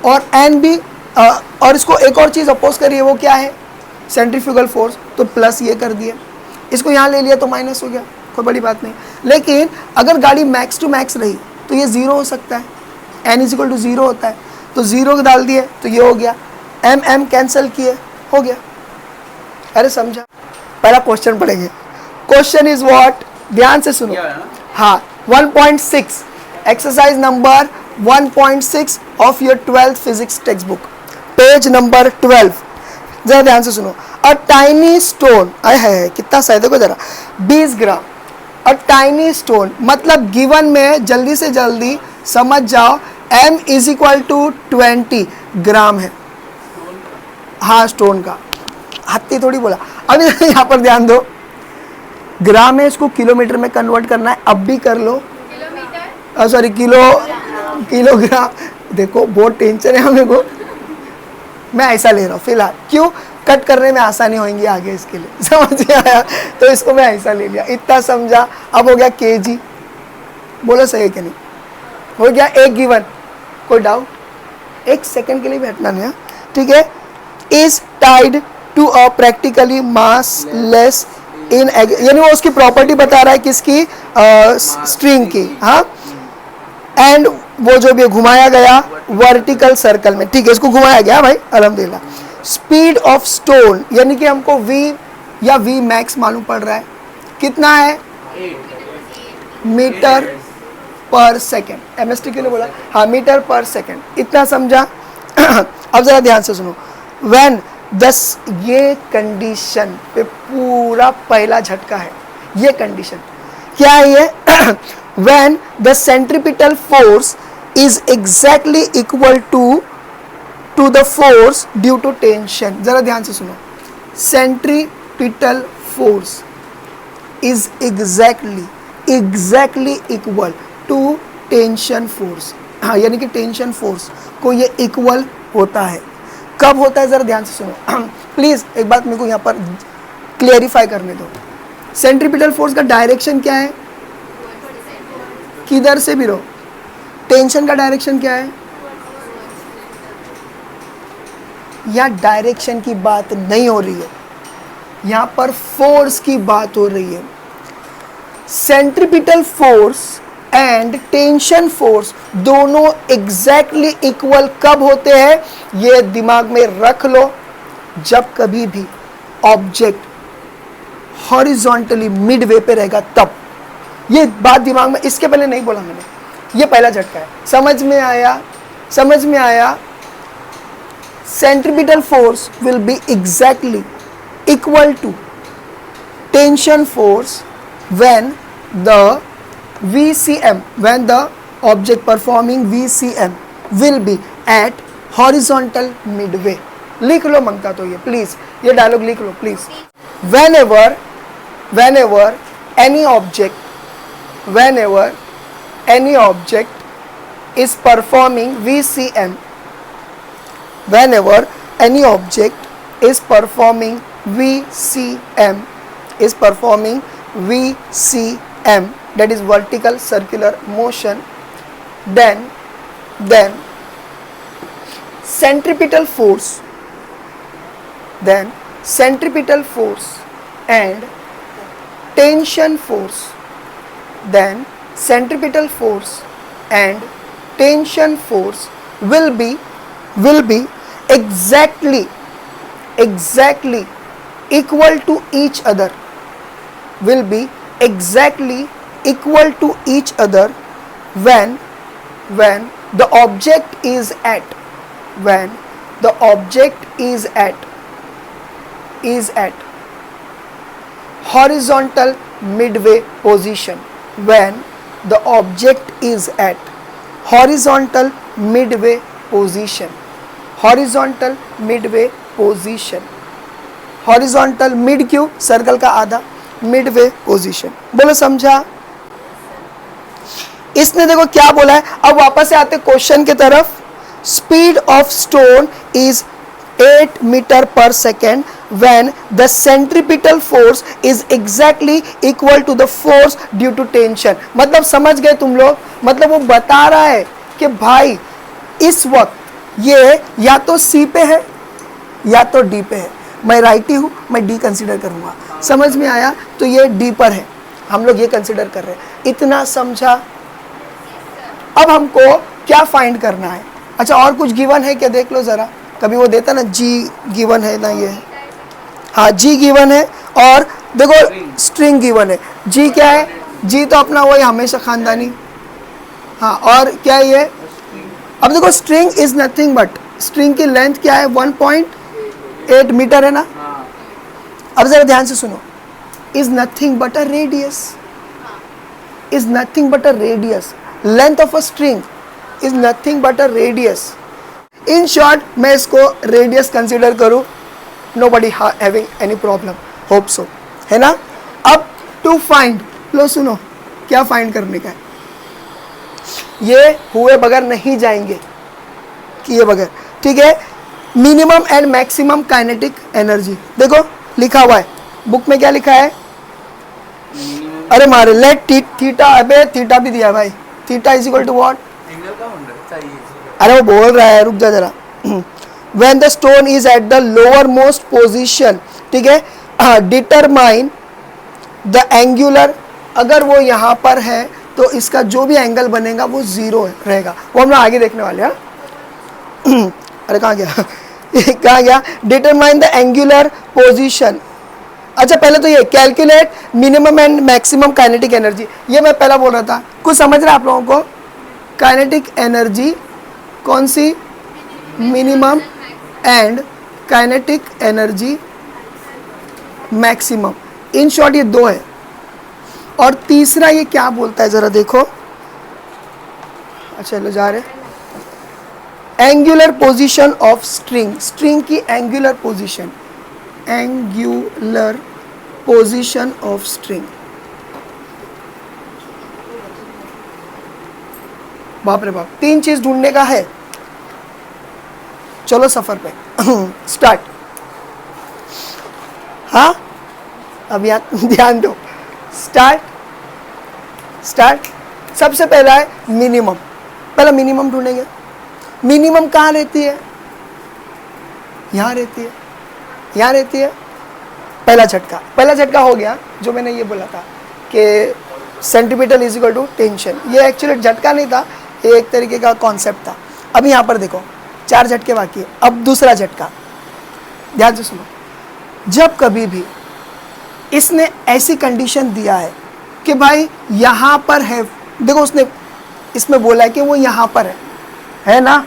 और n भी और इसको एक और चीज़ अपोज करिए, वो क्या है, सेंट्रीफ्यूगल फोर्स, तो प्लस ये कर दिए। इसको यहाँ ले लिया तो माइनस हो गया, कोई बड़ी बात नहीं। लेकिन अगर गाड़ी मैक्स टू मैक्स रही तो ये ज़ीरो हो सकता है, n is equal to zero होता है, तो ज़ीरो डाल दिए तो ये हो गया, m m कैंसिल किए, हो गया। अरे समझा? पहला क्वेश्चन पढ़ेंगे। क्वेश्चन इज व्हाट, ध्यान से सुनो, हाँ 1.6 exercise number 1.6 of your 12th physics text book, page number 12। जरा ध्यान से सुनो। अ टाइनी स्टोन, आए है कितना सही, देखो जरा, 20 ग्राम। अ टाइनी स्टोन मतलब गिवन में जल्दी से जल्दी समझ जाओ, m इज इक्वल टू 20 ग्राम है। हाँ स्टोन का, हत्ती थोड़ी बोला। अब यहाँ पर ध्यान दो, ग्राम है, इसको किलोमीटर में कन्वर्ट करना है, अब भी कर लो, सॉरी किलोग्राम। देखो बहुत टेंशन है हमें को, मैं ऐसा ले रहा हूँ फिलहाल, क्यों, कट करने में आसानी होंगी आगे, इसके लिए समझ में आया, तो इसको मैं ऐसा ले लिया, इतना समझा। अब हो गया केजी, बोलो सही है कि नहीं, हो गया एक गिवन, कोई डाउट, एक सेकंड के लिए बैठना नहीं, ठीक है। Is tied to a practically massless in, यानी वो उसकी प्रॉपर्टी बता रहा है किसकी, स्ट्रिंग की, हाँ, एंड वो जो भी घुमाया गया वर्टिकल सर्कल में, ठीक है, इसको घुमाया गया भाई अल्हम्दुलिल्लाह। स्पीड ऑफ स्टोन, यानी कि हमको v या v मैक्स मालूम पड़ रहा है, कितना है, मीटर पर सेकेंड, एमएसटी के लिए बोला, हाँ मीटर पर सेकेंड, इतना समझा। अब जरा ध्यान से सुनो, व्हेन दस, ये कंडीशन पे पूरा पहला झटका है, ये कंडीशन क्या है ये, when the centripetal force is exactly equal to the force due to tension. जरा ध्यान से सुनो, centripetal force is exactly equal to tension force, हाँ यानी कि टेंशन फोर्स को ये इक्वल होता है। कब होता है, जरा ध्यान से सुनो प्लीज, एक बात मेरे को यहाँ पर क्लियरिफाई करने दो। सेंट्रीपिटल फोर्स का डायरेक्शन क्या है, किधर से भी रहो, टेंशन का डायरेक्शन क्या है, यहाँ डायरेक्शन की बात नहीं हो रही है, यहाँ पर फोर्स की बात हो रही है। Centripetal force and tension force दोनों एग्जैक्टली इक्वल कब होते हैं, ये दिमाग में रख लो, जब कभी भी ऑब्जेक्ट हॉरिजॉन्टली मिडवे पे रहेगा तब। ये बात दिमाग में, इसके पहले नहीं बोला मैंने, ये पहला झटका है। समझ में आया? समझ में आया? Centripetal force will be exactly equal to tension force when the VCM, when the object performing VCM will be at horizontal midway. लिख लो मंका तो ये प्लीज, ये डायलॉग लिख लो please. whenever any object is performing VCM, whenever any object is performing VCM, that is vertical circular motion, then centripetal force and tension force, will be exactly equal to each other, will be exactly equal to each other when the object is at horizontal midway position, when the object is at horizontal midway position, horizontal mid क्यों? सर्कल का आधा, मिडवे पोजीशन। बोलो समझा? इसने देखो क्या बोला है। अब वापस से आते क्वेश्चन की तरफ। Speed of stone is 8 metre per second when the centripetal force is exactly equal to the force due to tension। मतलब समझ गए तुम लोग? मतलब वो बता रहा है कि भाई इस वक्त ये या तो C पे है या तो D पे है। मैं राइटी हूँ, मैं D कंसीडर करूँगा। समझ में आया? तो ये D पर है, हम लोग ये कंसीडर कर रहे हैं। इतना समझा? अब हमको क्या फाइंड करना है? अच्छा और कुछ गिवन है क्या? देख लो ज़रा। कभी वो देता ना G गिवन है ना, ये हाँ G गिवन है, और देखो स्ट्रिंग गिवन है। G क्या है? G तो अपना वही हमेशा खानदानी। हाँ और क्या है ये? अब देखो string is nothing but, string की लेंथ क्या है? 1.8 मीटर है ना। अब जरा ध्यान से सुनो। Is nothing but a radius, is nothing but a radius. Length of a string is nothing but a radius. In short मैं इसको रेडियस कंसिडर करूं, nobody having any problem, hope so, है ना। अब टू फाइंड, लो सुनो क्या फाइंड करने का है। ये हुए बगैर नहीं जाएंगे, किए बगैर, ठीक है। Minimum and maximum kinetic energy देखो लिखा हुआ है बुक में। क्या लिखा है? अरे मारे लेट थीटा, अबे थीटा भी दिया भाई। Theta is equal to what? अरे वो बोल रहा है, रुक जा जरा। when the stone is at the lower most position, ठीक है, determine the angular, अगर वो यहाँ पर है तो इसका जो भी एंगल बनेगा वो 0 रहेगा। वो हम लोग आगे देखने वाले हैं। अरे कहाँ गया? कहाँ गया? Determine the angular position. अच्छा पहले तो ये calculate minimum and maximum kinetic energy, ये मैं पहला बोल रहा था। कुछ समझ रहे आप लोगों को? काइनेटिक एनर्जी कौन सी? Minimum and kinetic energy maximum. In short ये दो है। और तीसरा ये क्या बोलता है जरा देखो। अच्छा लो जा रहे, angular position of string, string की angular position, angular position of string. बाप रे बाप, 3 चीज ढूंढने का है। चलो सफर पे स्टार्ट। हाँ अब यहाँ ध्यान दो। स्टार्ट सबसे पहला है मिनिमम। पहला मिनिमम ढूंढेंगे। मिनिमम कहाँ रहती है? यहाँ रहती है, यहाँ रहती है। पहला झटका हो गया जो मैंने ये बोला था कि centimetre is equal to tension. ये एक्चुअली झटका नहीं था, ये एक तरीके का कॉन्सेप्ट था। अब यहाँ पर देखो 4 झटके बाकी है। अब दूसरा झटका, ध्यान से सुनो। जब कभी भी इसने ऐसी कंडीशन दिया है कि भाई यहाँ पर है, देखो उसने इसमें बोला है कि वो यहाँ पर है ना,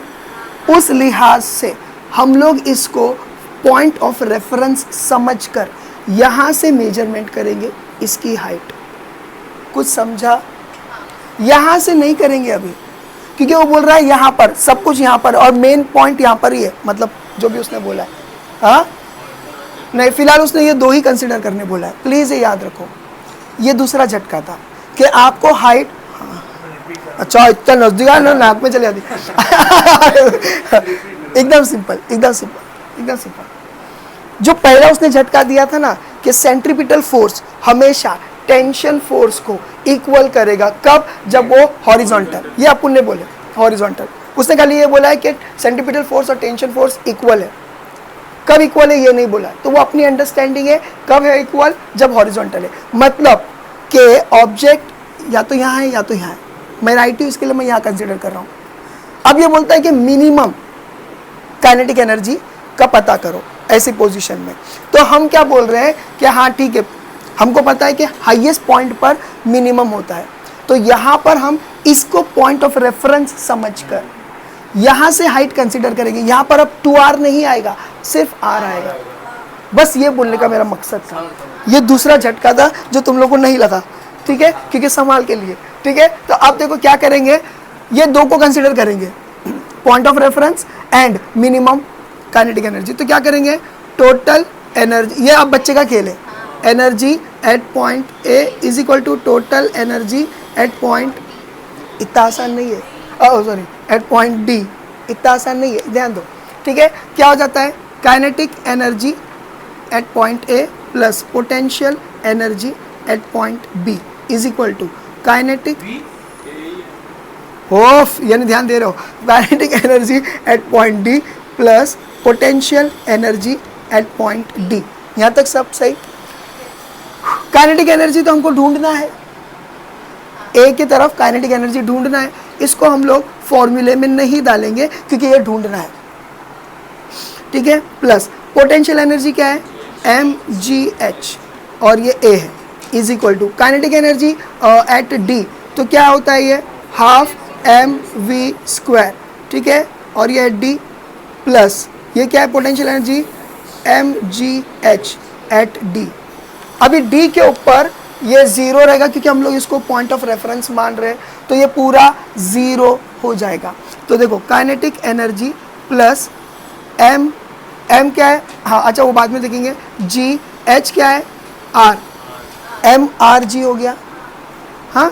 उस लिहाज से हम लोग इसको पॉइंट ऑफ रेफरेंस समझकर यहाँ से मेजरमेंट करेंगे इसकी हाइट। कुछ समझा? यहाँ से नहीं करेंगे अभी, क्योंकि वो बोल रहा है यहाँ पर, सब कुछ यहाँ पर और मेन पॉइंट यहाँ पर ही है, मतलब जो भी उसने बोला है। हाँ नहीं, फिलहाल उसने ये 2 ही कंसिडर करने बोला है, प्लीज़ ये याद रखो। ये दूसरा झटका था कि आपको हाइट, अच्छा इतना नजदीक है ना, नाक में चले जाती। एकदम सिंपल, एकदम सिंपल, एकदम सिंपल। जो पहला उसने झटका दिया था ना कि सेंट्रीपिटल फोर्स हमेशा टेंशन फोर्स को इक्वल करेगा, कब? जब वो हॉरिजॉन्टल, ये अपन ने बोले हॉरिजॉन्टल, उसने खाली ये बोला है कि सेंट्रीपिटल फोर्स और टेंशन फोर्स इक्वल है। कब इक्वल है ये नहीं बोला, तो वो अपनी अंडरस्टैंडिंग है कब है इक्वल, जब हॉरिजॉन्टल है। मतलब कि ऑब्जेक्ट या तो यहाँ है या तो यहाँ है, मैं राइट हूँ इसके लिए मैं यहाँ कंसिडर कर रहा हूँ। अब ये बोलता है कि मिनिमम काइनेटिक एनर्जी का पता करो ऐसी पोजीशन में, तो हम क्या बोल रहे हैं कि हाँ ठीक है, हमको पता है कि हाईएस्ट पॉइंट पर मिनिमम होता है, तो यहाँ पर हम इसको पॉइंट ऑफ रेफरेंस समझकर यहाँ से हाइट कंसिडर करेंगे। यहाँ पर अब 2r नहीं आएगा, सिर्फ r आएगा। बस ये बोलने का मेरा मकसद था। ये दूसरा झटका था जो तुम लोग को नहीं लगा, ठीक है, क्योंकि संभाल के लिए, ठीक है। तो अब देखो क्या करेंगे, ये 2 को कंसिडर करेंगे, point of reference and minimum kinetic energy. तो क्या करेंगे, टोटल एनर्जी, ये अब बच्चे का खेल है, energy at point A is equal to total energy at point, इतना आसान नहीं है, सॉरी एट पॉइंट डी, इतना आसान नहीं है, ध्यान दो, ठीक है। क्या हो जाता है, kinetic energy at point A plus potential energy at point B is equal to kinetic of, यानी ध्यान दे रहे हो, kinetic energy at point D plus potential energy at point D. यहाँ तक सब सही। काइनेटिक एनर्जी तो हमको ढूंढना है, ए की तरफ काइनेटिक एनर्जी ढूंढना है, इसको हम लोग फॉर्मूले में नहीं डालेंगे क्योंकि ये ढूंढना है, ठीक है। प्लस पोटेंशियल एनर्जी क्या है, mgh और ये a है, is equal to kinetic energy at d, तो क्या होता है ये हाफ mv², ठीक है, और ये d प्लस ये क्या है potential energy mgh at d। अभी d के ऊपर ये 0 रहेगा क्योंकि हम लोग इसको पॉइंट ऑफ रेफरेंस मान रहे हैं, तो ये पूरा 0 हो जाएगा। तो देखो काइनेटिक एनर्जी प्लस m क्या है, हाँ अच्छा वो बाद में देखेंगे, g h क्या है r, m r g हो गया। हाँ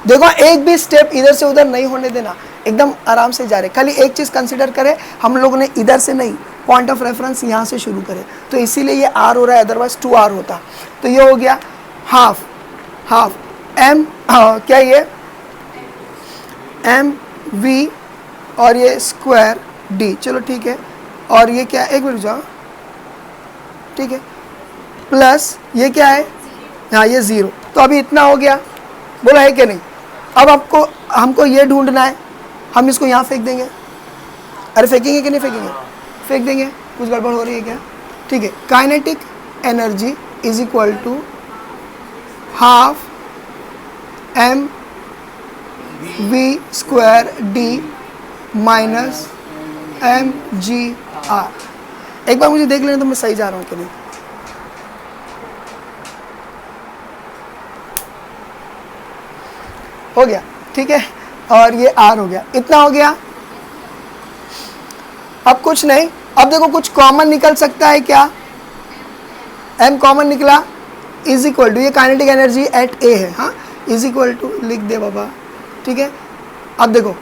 देखो एक भी स्टेप इधर से उधर नहीं होने देना, एकदम आराम से जा रहे। खाली एक चीज़ कंसिडर करें, हम लोगों ने इधर से नहीं, पॉइंट ऑफ रेफरेंस यहाँ से शुरू करें, तो इसीलिए ये r हो रहा है, अदरवाइज 2r होता। तो ये हो गया हाफ m, क्या ये m v और ये स्क्वायर d, चलो ठीक है, और ये क्या है, एक मिनट जाओ, ठीक है, प्लस ये क्या है, हाँ ये 0। तो अभी इतना हो गया, बोला है कि नहीं। अब आपको हमको ये ढूंढना है, हम इसको यहाँ फेंक देंगे, अरे फेंकेंगे कि नहीं फेंकेंगे, फेंक देंगे, कुछ गड़बड़ हो रही है क्या, ठीक है। Kinetic energy is equal to half m v² d minus mgr। एक बार मुझे देख लेना तो मैं सही जा रहा हूँ कि नहीं। हो गया, ठीक है, और ये r हो गया, इतना हो गया। अब कुछ नहीं, अब देखो कुछ कॉमन निकल सकता है क्या, m कॉमन निकला, इज इक्वल टू ये काइनेटिक एनर्जी एट a है, हाँ इज इक्वल टू लिख दे बाबा, ठीक है। अब देखो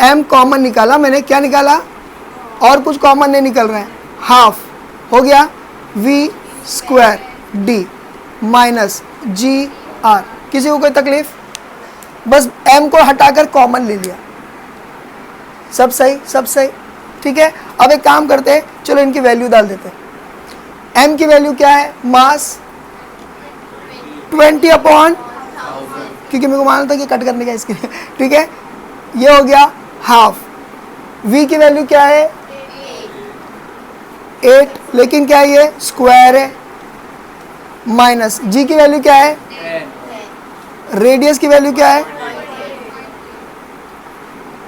m कॉमन निकाला मैंने, क्या निकाला, और कुछ कॉमन नहीं निकल रहा है, हाफ हो गया v² d माइनस gr। किसी को कोई तकलीफ, बस m को हटाकर कॉमन ले लिया, सब सही, सब सही, ठीक है। अब एक काम करते हैं, चलो इनकी वैल्यू डाल देते हैं। m की वैल्यू क्या है, मास 20/1000, क्योंकि मेरे को मालूम था कि कट करने का इसके लिए, ठीक है। ये हो गया हाफ, v की वैल्यू क्या है 8, लेकिन क्या है ये स्क्वायर है, माइनस g की वैल्यू क्या है, रेडियस की वैल्यू क्या है?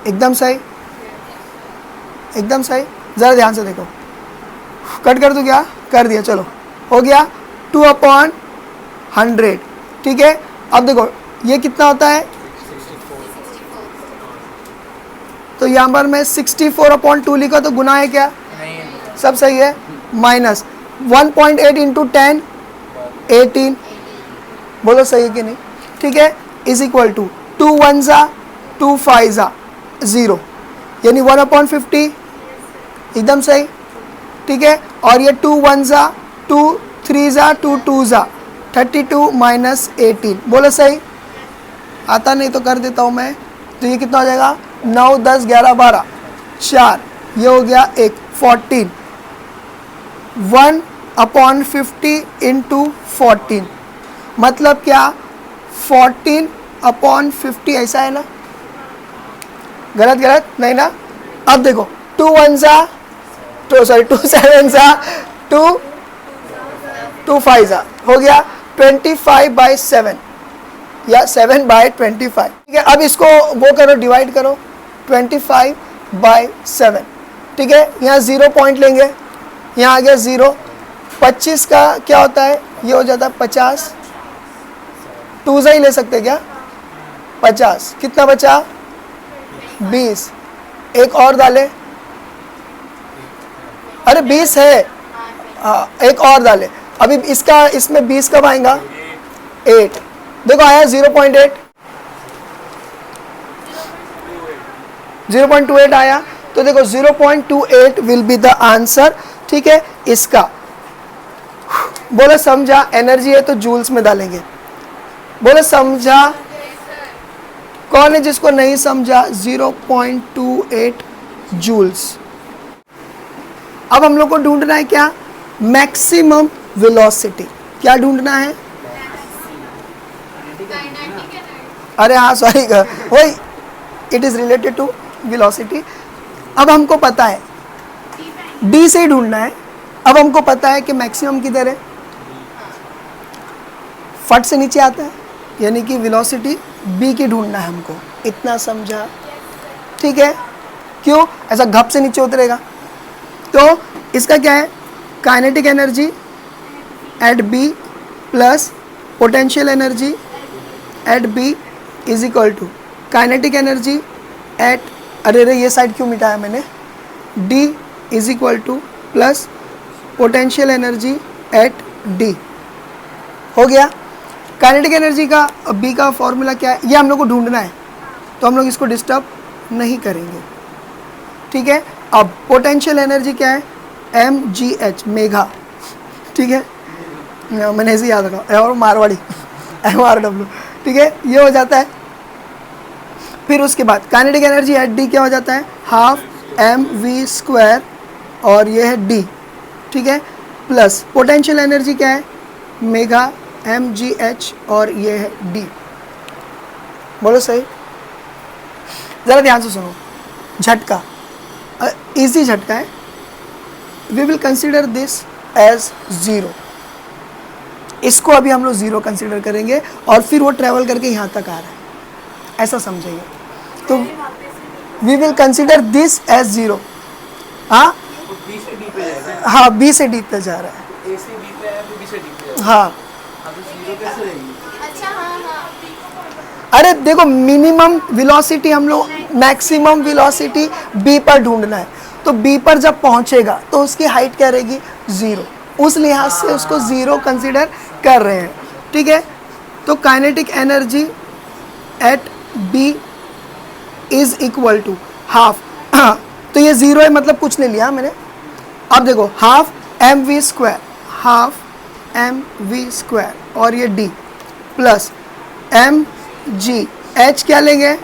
एकदम सही, एकदम सही। ज़रा ध्यान से देखो, कट कर दूँ क्या? कर दिया, चलो हो गया 2/100। ठीक है, अब देखो ये कितना होता है? तो यहाँ पर मैं 64/2 लिखा तो गुना है क्या? सब सही है। माइनस 1.8 इंटू 10 18, बोलो सही है कि नहीं? ठीक है, इज इक्वल टू 2 1 2 5 0, यानी 1/50, एकदम सही। ठीक है, और ये 2 1 2 3 2 2 32 माइनस 18, बोलो सही। आता नहीं तो कर देता हूँ मैं। तो ये कितना हो जाएगा? 9 10 11 12 4, ये हो गया 1 14, 1/50 इंटू 14, मतलब क्या? 14/50, ऐसा है ना? गलत गलत नहीं ना? अब देखो 2 1 2 7 2 2 5 हो गया 25/7 या 7/25। ठीक है, अब इसको वो करो, डिवाइड करो 25/7। ठीक है, यहाँ 0 पॉइंट लेंगे, यहाँ आ गया 0। 25 का क्या होता है? ये हो जाता है 50। 2 ही ले सकते क्या? 50, कितना बचा? 20। एक और डाले, अरे 20 है, हाँ एक और डाले। अभी इसका, इसमें 20 कब आएगा? 8। देखो आया 0.8, 0.28 आया। तो देखो 0.28 विल बी द आंसर। ठीक है, इसका बोले समझा? एनर्जी है तो जूल्स में डालेंगे। बोले समझा? कौन है जिसको नहीं समझा? 0.28 जूल्स। अब हम लोग को ढूंढना है क्या? Maximum velocity. क्या ढूंढना है? अरे हाँ सॉरी, वही, it is related to velocity. अब हमको पता है डी से ही ढूंढना है। अब हमको पता है कि मैक्सिमम किधर है, फट से नीचे आता है, यानी कि वेलोसिटी बी की ढूंढना है हमको। इतना समझा? ठीक है, क्यों ऐसा घप से नीचे उतरेगा? तो इसका क्या है? Kinetic energy at B plus potential energy at B is equal to kinetic energy at, अरे रे ये साइड क्यों मिटाया मैंने? D is equal to plus potential energy at D. हो गया। काइनेटिक एनर्जी का बी का फॉर्मूला क्या है? ये हम लोग को ढूंढना है, तो हम लोग इसको डिस्टर्ब नहीं करेंगे। ठीक है, अब पोटेंशियल एनर्जी क्या है? mgh, mega. ठीक है, मैंने ऐसे याद रखा, और मारवाड़ी MRW। ठीक है, ये हो जाता है। फिर उसके बाद काइनेटिक एनर्जी एट डी क्या हो जाता है? हाफ mv², और ये है डी। ठीक है, प्लस पोटेंशियल एनर्जी क्या है? मेगा mgh, और ये है डी। बोलो सही। ज़रा ध्यान से सुनो, झटका, इजी झटका है। We will consider this as 0। इसको अभी हम लोग 0 कंसिडर करेंगे, और फिर वो ट्रेवल करके यहाँ तक आ रहा है, ऐसा समझेंगे। तो we will consider this as 0। हाँ हाँ, बी से डी पे जा रहा है। हाँ, अरे देखो मिनिमम वेलोसिटी हम लोग, मैक्सिमम वेलोसिटी बी पर ढूंढना है। तो बी पर जब पहुंचेगा तो उसकी हाइट क्या रहेगी? 0। उस लिहाज से उसको 0 कंसीडर कर रहे हैं। ठीक है, तो kinetic energy at B is equal to half, तो ये 0 है, मतलब कुछ नहीं लिया मैंने। अब देखो हाफ mv², हाफ mv², और ये d प्लस mg h, क्या लेंगे?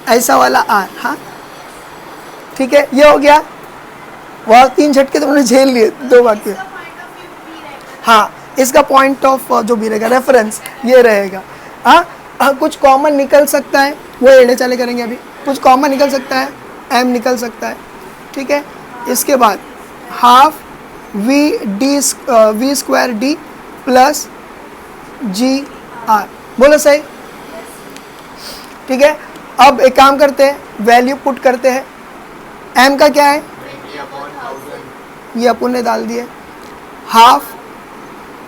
ऐसा वाला r। हाँ ठीक है, ये हो गया। वह 3 झटके तुमने झेल लिए, 2 बाकी। हाँ, इसका पॉइंट ऑफ जो भी रहेगा, रेफरेंस ये रहेगा। हाँ, कुछ कॉमन निकल सकता है, वो एड़े चले करेंगे अभी। कुछ कॉमन निकल सकता है, m निकल सकता है। ठीक है, इसके बाद half v² d plus g r, बोलो सही, ठीक है। अब एक काम करते हैं, वैल्यू पुट करते हैं। एम का क्या है, ये अपन ने डाल दिया, हाफ।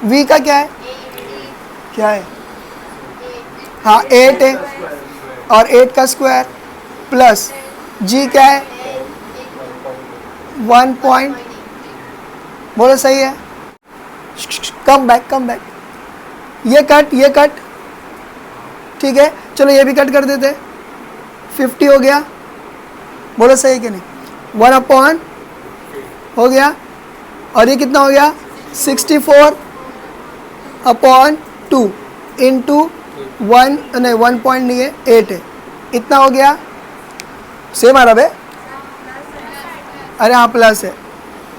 वी का क्या है, क्या है, हाँ 8 है, और 8 का स्क्वायर प्लस जी क्या है 1 पॉइंट, बोलो सही है। कम बैक, कम बैक, ये कट, ठीक है। चलो ये भी कट कर देते, 50 हो गया, बोलो सही है कि नहीं, 1 अपॉन हो गया, और ये कितना हो गया 64 अपॉन 2 इंटू 1, नहीं 1 पॉइंट नहीं है 8 है, इतना हो गया, सेम आ रहा है, अरे हाँ प्लस है,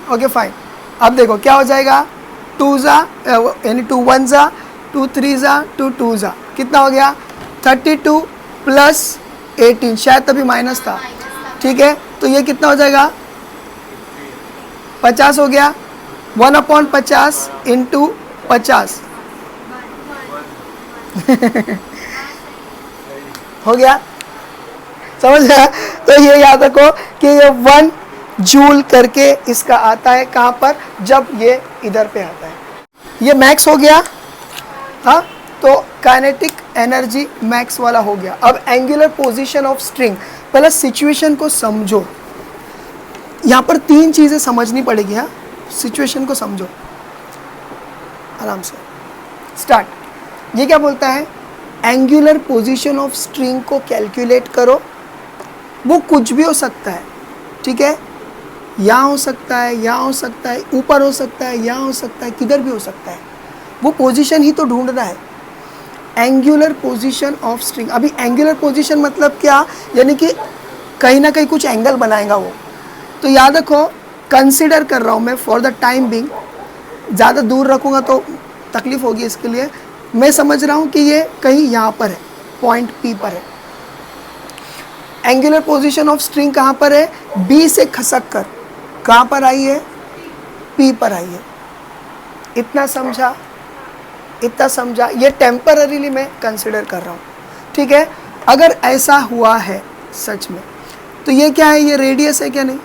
ओके फाइन। अब देखो क्या हो जाएगा, 2 जा यानी 2 1 जा 2 3 जा 2 2 जा, कितना हो गया 32 प्लस 18, शायद तभी माइनस था, ठीक है। तो ये कितना हो जाएगा 50 हो गया, 1 अपॉन 50 इंटू 50 हो गया, समझ गया। तो ये याद रखो कि ये 1 जूल करके इसका आता है, कहाँ पर, जब ये इधर पे आता है। ये मैक्स हो गया, हाँ, तो काइनेटिक एनर्जी मैक्स वाला हो गया। अब एंगुलर पोजीशन ऑफ स्ट्रिंग, पहले सिचुएशन को समझो, यहाँ पर 3 चीज़ें समझनी पड़ेगी, हाँ, सिचुएशन को समझो आराम से। स्टार्ट। ये क्या बोलता है, एंगुलर पोजीशन ऑफ स्ट्रिंग को कैलकुलेट करो, वो कुछ भी हो सकता है, ठीक है, यहाँ हो सकता है, यहाँ हो सकता है, ऊपर हो सकता है, यहाँ हो सकता है, किधर भी हो सकता है, वो पोजीशन ही तो ढूंढना है। एंगुलर पोजीशन ऑफ स्ट्रिंग, अभी एंगुलर पोजीशन मतलब क्या, यानी कि कहीं ना कहीं कुछ एंगल बनाएगा वो, तो याद रखो कंसीडर कर रहा हूँ मैं फॉर द टाइम बिंग, ज़्यादा दूर रखूँगा तो तकलीफ होगी, इसके लिए मैं समझ रहा हूँ कि ये कहीं यहाँ पर है, पॉइंट पी पर है। एंगुलर पोजीशन ऑफ स्ट्रिंग कहाँ पर है, बी से खसक कर कहाँ पर आई है, पी पर आई है, इतना समझा, इतना समझा। ये टेम्पररीली मैं कंसिडर कर रहा हूँ, ठीक है। अगर ऐसा हुआ है सच में, तो ये क्या है, ये रेडियस है क्या नहीं,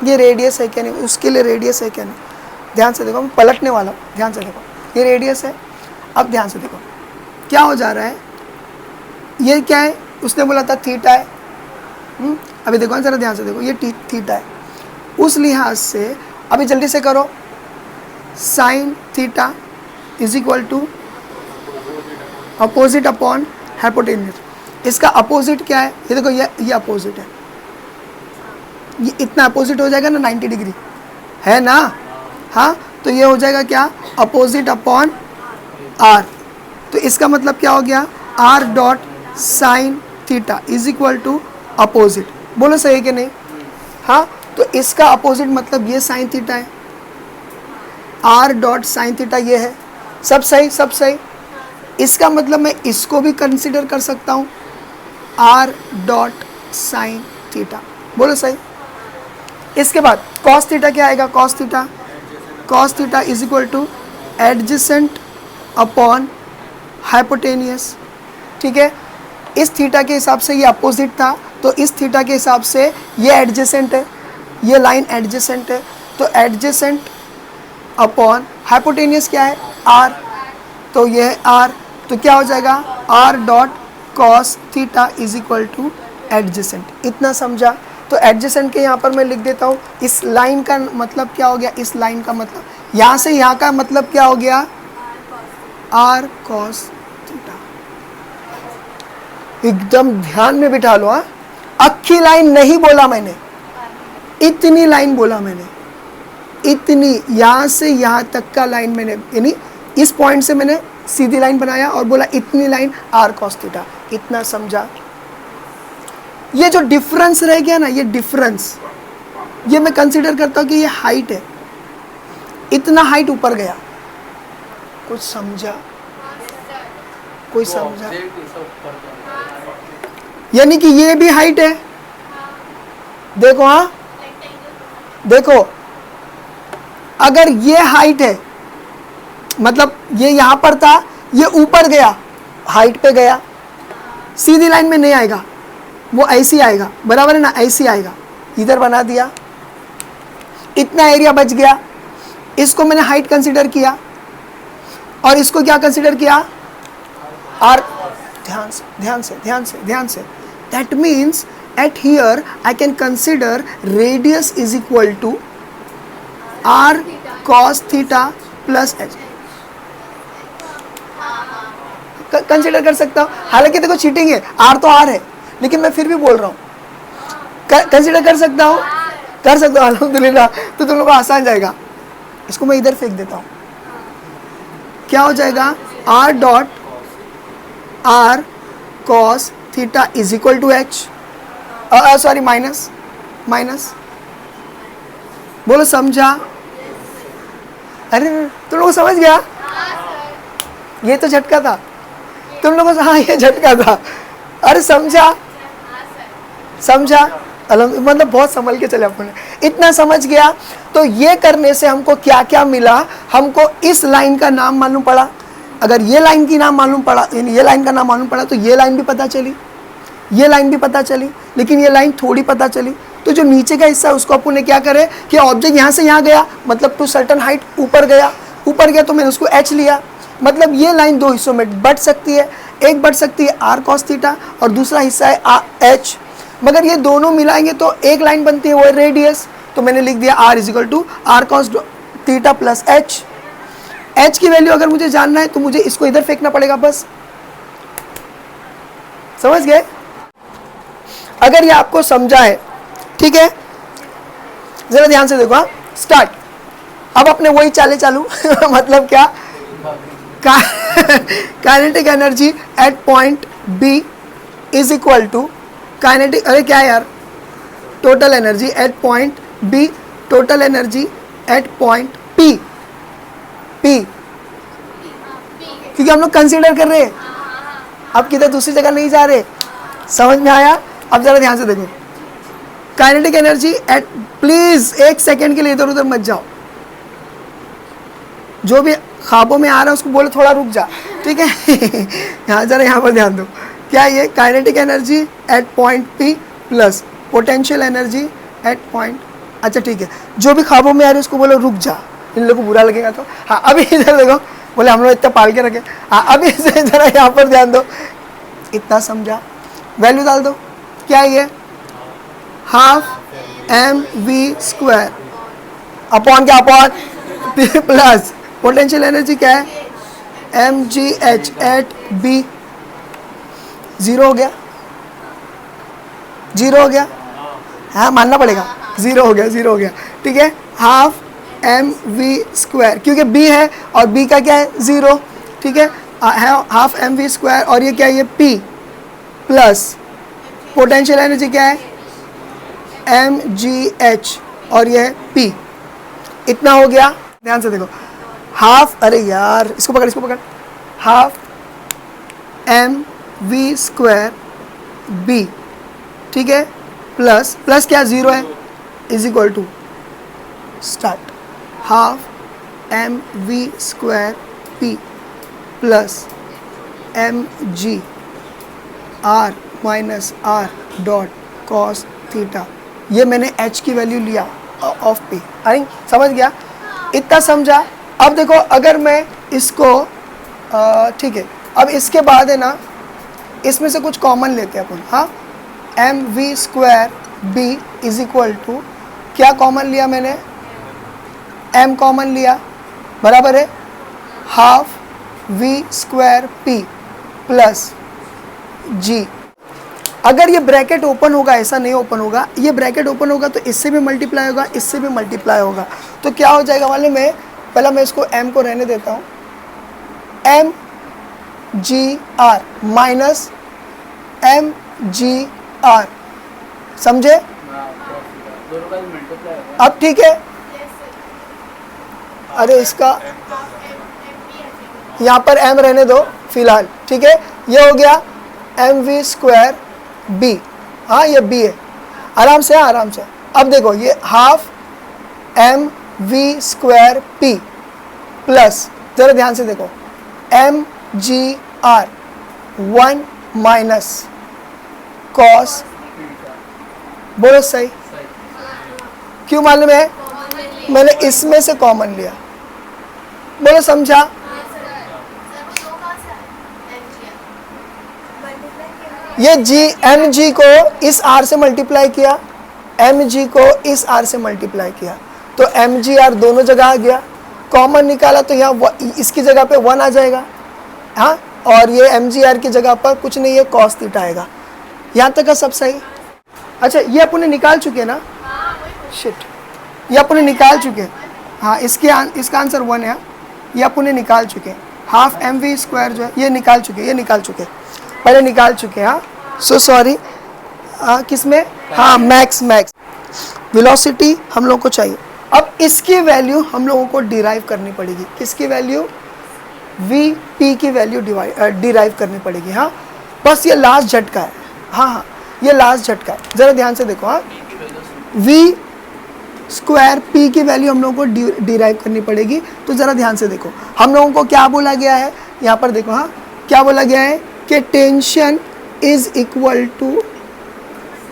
ये रेडियस है क्या नहीं, उसके लिए रेडियस है क्या नहीं, ध्यान से देखो, मैं पलटने वाला हूँ, ध्यान से देखो, ये रेडियस है। अब ध्यान से देखो क्या हो जा रहा है, ये क्या है, उसने बोला था थीटा है, अभी देखो जरा ध्यान से देखो, ये थीटा है, उस लिहाज से अभी जल्दी से करो, sine theta is equal to opposite upon hypotenuse. इसका अपोजिट क्या है, ये देखो, ये अपोजिट है, ये इतना अपोजिट हो जाएगा ना 90 डिग्री है ना, हाँ, तो ये हो जाएगा क्या, अपोजिट अपॉन आर। तो इसका मतलब क्या हो गया, r dot sine theta is equal to opposite, बोलो सही कि नहीं, हाँ। तो इसका अपोजिट मतलब ये साइन थीटा है, आर डॉट साइन थीटा ये है, सब सही, सब सही। इसका मतलब मैं इसको भी कंसिडर कर सकता हूँ, आर डॉट साइन थीटा, बोलो सही। इसके बाद कॉस थीटा क्या आएगा, cos theta is equal two adjacent upon hypotenuse, ठीक है। इस थीटा के हिसाब से ये अपोजिट था, तो इस थीटा के हिसाब से ये एडजेसेंट है, ये लाइन एडजेसेंट है, तो एडजेसेंट अपॉन हाइपोटेनियस क्या है, आर, तो ये है आर, तो क्या हो जाएगा, r dot cos theta is equal two adjacent, इतना समझा। तो एडजेसेंट के यहाँ पर मैं लिख देता हूँ, इस लाइन का मतलब क्या हो गया, इस लाइन का मतलब, यहाँ से यहाँ का मतलब क्या हो गया, आर कॉस थीटा। एकदम ध्यान में बिठा लो, हाँ, अक्खी लाइन नहीं बोला मैंने, इतनी लाइन बोला मैंने, इतनी, यहाँ से यहाँ तक का लाइन मैंने, यानी इस पॉइंट से मैंने सीधी लाइन बनाया और बोला इतनी लाइन आर कॉस थीटा, इतना समझा। ये जो डिफरेंस रह गया ना, ये डिफरेंस, ये मैं कंसीडर करता हूँ कि ये हाइट है, इतना हाइट ऊपर गया, कुछ समझा, कोई समझा, यानी कि ये भी हाइट है, देखो, हाँ देखो, अगर ये हाइट है, मतलब ये यहाँ पर था, ये ऊपर गया, हाइट पे गया, सीधी लाइन में नहीं आएगा, वो ऐसी आएगा, बराबर है ना, ऐसी आएगा। इधर बना दिया, इतना एरिया बच गया, इसको मैंने हाइट कंसीडर किया और इसको क्या कंसीडर किया, आर। ध्यान से ध्यान से ध्यान से ध्यान से, that means at here I can consider radius is equal to r cos theta plus h. Consider कर सकता हूँ, हालांकि देखो चीटिंग है, आर तो आर है, लेकिन मैं फिर भी बोल रहा हूँ कंसीडर कर सकता हूँ, कर सकता हूँ, अल्हम्दुलिल्लाह। तो तुम लोगों को आसान जाएगा। इसको मैं इधर फेंक देता हूँ, क्या हो जाएगा, r dot r cos theta is equal to h, sorry minus, minus, बोलो समझा? अरे तुम लोग समझ गया? ये तो झटका था तुम लोगों को, हाँ ये झटका था। अरे समझा, समझा, मतलब बहुत संभल के चले अपन, इतना समझ गया। तो ये करने से हमको क्या क्या मिला, हमको इस लाइन का नाम मालूम पड़ा, अगर ये लाइन की नाम मालूम पड़ा, ये लाइन का नाम मालूम पड़ा, तो ये लाइन भी पता चली, ये लाइन भी पता चली, लेकिन ये लाइन थोड़ी पता चली। तो जो नीचे का हिस्सा है उसको अपन ने क्या करे कि ऑब्जेक्ट यहाँ से यहाँ गया, मतलब टू सर्टन हाइट ऊपर गया, ऊपर गया तो मैंने उसको एच लिया, मतलब ये लाइन दो हिस्सों में बढ़ सकती है, एक बढ़ सकती है आर कॉस थीटा और दूसरा हिस्सा है एच, मगर ये दोनों मिलाएंगे तो एक लाइन बनती है, वो है रेडियस। तो मैंने लिख दिया r is equal to r cos theta plus h. H की वैल्यू अगर मुझे जानना है तो मुझे इसको इधर फेंकना पड़ेगा, बस समझ गए? अगर ये आपको समझा है, ठीक है, जरा ध्यान से देखो, हाँ स्टार्ट। अब अपने वही चाले चालू मतलब क्या, kinetic energy at point B is equal to kinetic, अरे क्या है यार, total energy at point B, total energy at point P, P, क्योंकि हम लोग कंसीडर कर रहे हैं, अब किधर दूसरी जगह नहीं जा रहे। समझ में आया? अब जरा ध्यान से देखो, काइनेटिक एनर्जी एट, प्लीज एक सेकेंड के लिए इधर उधर मत जाओ, जो भी ख्वाबों में आ रहा है उसको बोले थोड़ा रुक जा, ठीक है यहाँ जरा यहाँ पर ध्यान दो, क्या ये kinetic energy at point P plus potential energy at point, अच्छा ठीक है, जो भी ख्वाबों में आ रही है उसको बोलो रुक जा, इन लोगों को बुरा लगेगा तो। हाँ अभी इधर देखो, बोले हम लोग इतना पाल के रखे, हाँ अभी से जरा यहाँ पर ध्यान दो, इतना समझा, वैल्यू डाल दो, क्या है ये, half M we square upon क्या, upon p plus potential energy क्या है, m ji H at b, zero हो गया, जीरो हो गया, हाँ मानना पड़ेगा, जीरो हो गया, जीरो हो गया, ठीक है, हाफ एम वी स्क्वायर, क्योंकि बी है और बी का क्या है, जीरो, ठीक है, हाफ एम वी स्क्वायर, और ये क्या है, ये पी प्लस पोटेंशियल एनर्जी क्या है, एम जी एच, और ये है पी, इतना हो गया। ध्यान से देखो, हाफ, अरे यार इसको पकड़, इसको पकड़, half M we square B, ठीक है, प्लस, प्लस क्या, जीरो है, is equal to, start, half M we square P plus M g r minus r dot cos theta, ये मैंने एच की वैल्यू लिया ऑफ पी, आई समझ गया, इतना समझा। अब देखो अगर मैं इसको ठीक है, अब इसके बाद है ना, इसमें से कुछ कॉमन लेते हैं अपन, हाँ, m we square b is equal to, क्या कॉमन लिया मैंने, एम कॉमन लिया, बराबर है half v square P plus g. अगर ये ब्रैकेट ओपन होगा, ऐसा नहीं ओपन होगा, ये ब्रैकेट ओपन होगा तो इससे भी मल्टीप्लाई होगा, इससे भी मल्टीप्लाई होगा, तो क्या हो जाएगा मालूम है, पहला मैं इसको m को रहने देता हूँ, m g r minus m g r, समझे? अब ठीक है, अरे इसका यहाँ पर m रहने दो फिलहाल, ठीक है, ये हो गया एम वी स्क्वायर बी, हाँ ये बी है, आराम से, आराम से। अब देखो ये half M we square P plus जरा ध्यान से देखो, m g r 1 minus cos, बोलो सही, क्यों मालूम है? मैंने इसमें से कॉमन लिया, बोलो समझा? ये जी एम जी को इस आर से मल्टीप्लाई किया, एम जी को इस आर से मल्टीप्लाई किया, तो एम जी आर दोनों जगह आ गया, कॉमन निकाला तो यहाँ इसकी जगह पे 1 आ जाएगा, हाँ, और ये एम जी आर की जगह पर कुछ नहीं है, कॉस थीटा आएगा। यहाँ तक का सब सही? अच्छा, ये अपने निकाल चुके हैं ना? शिट, ये अपने निकाल चुके हैं, हाँ, इसका आंसर 1 है, ये अपने निकाल चुके हैं। हाफ एम वी स्क्वायर जो है ये निकाल चुके हैं, ये निकाल चुके हैं, पहले निकाल चुके हैं, हाँ, सो सॉरी। किसमें? हाँ, मैक्स वेलोसिटी हम लोग को चाहिए। अब इसकी वैल्यू हम लोगों को डिराइव करनी पड़ेगी, किसकी वैल्यू? वी पी की वैल्यू डिराइव करनी पड़ेगी, हाँ, बस ये लास्ट झटका है, हाँ, ये लास्ट झटका है, जरा ध्यान से देखो, हाँ, वी स्क्वायर पी की वैल्यू हम लोगों को डिराइव करनी पड़ेगी। तो जरा ध्यान से देखो, हम लोगों को क्या बोला गया है, यहाँ पर देखो, हाँ, क्या बोला गया है कि tension is equal to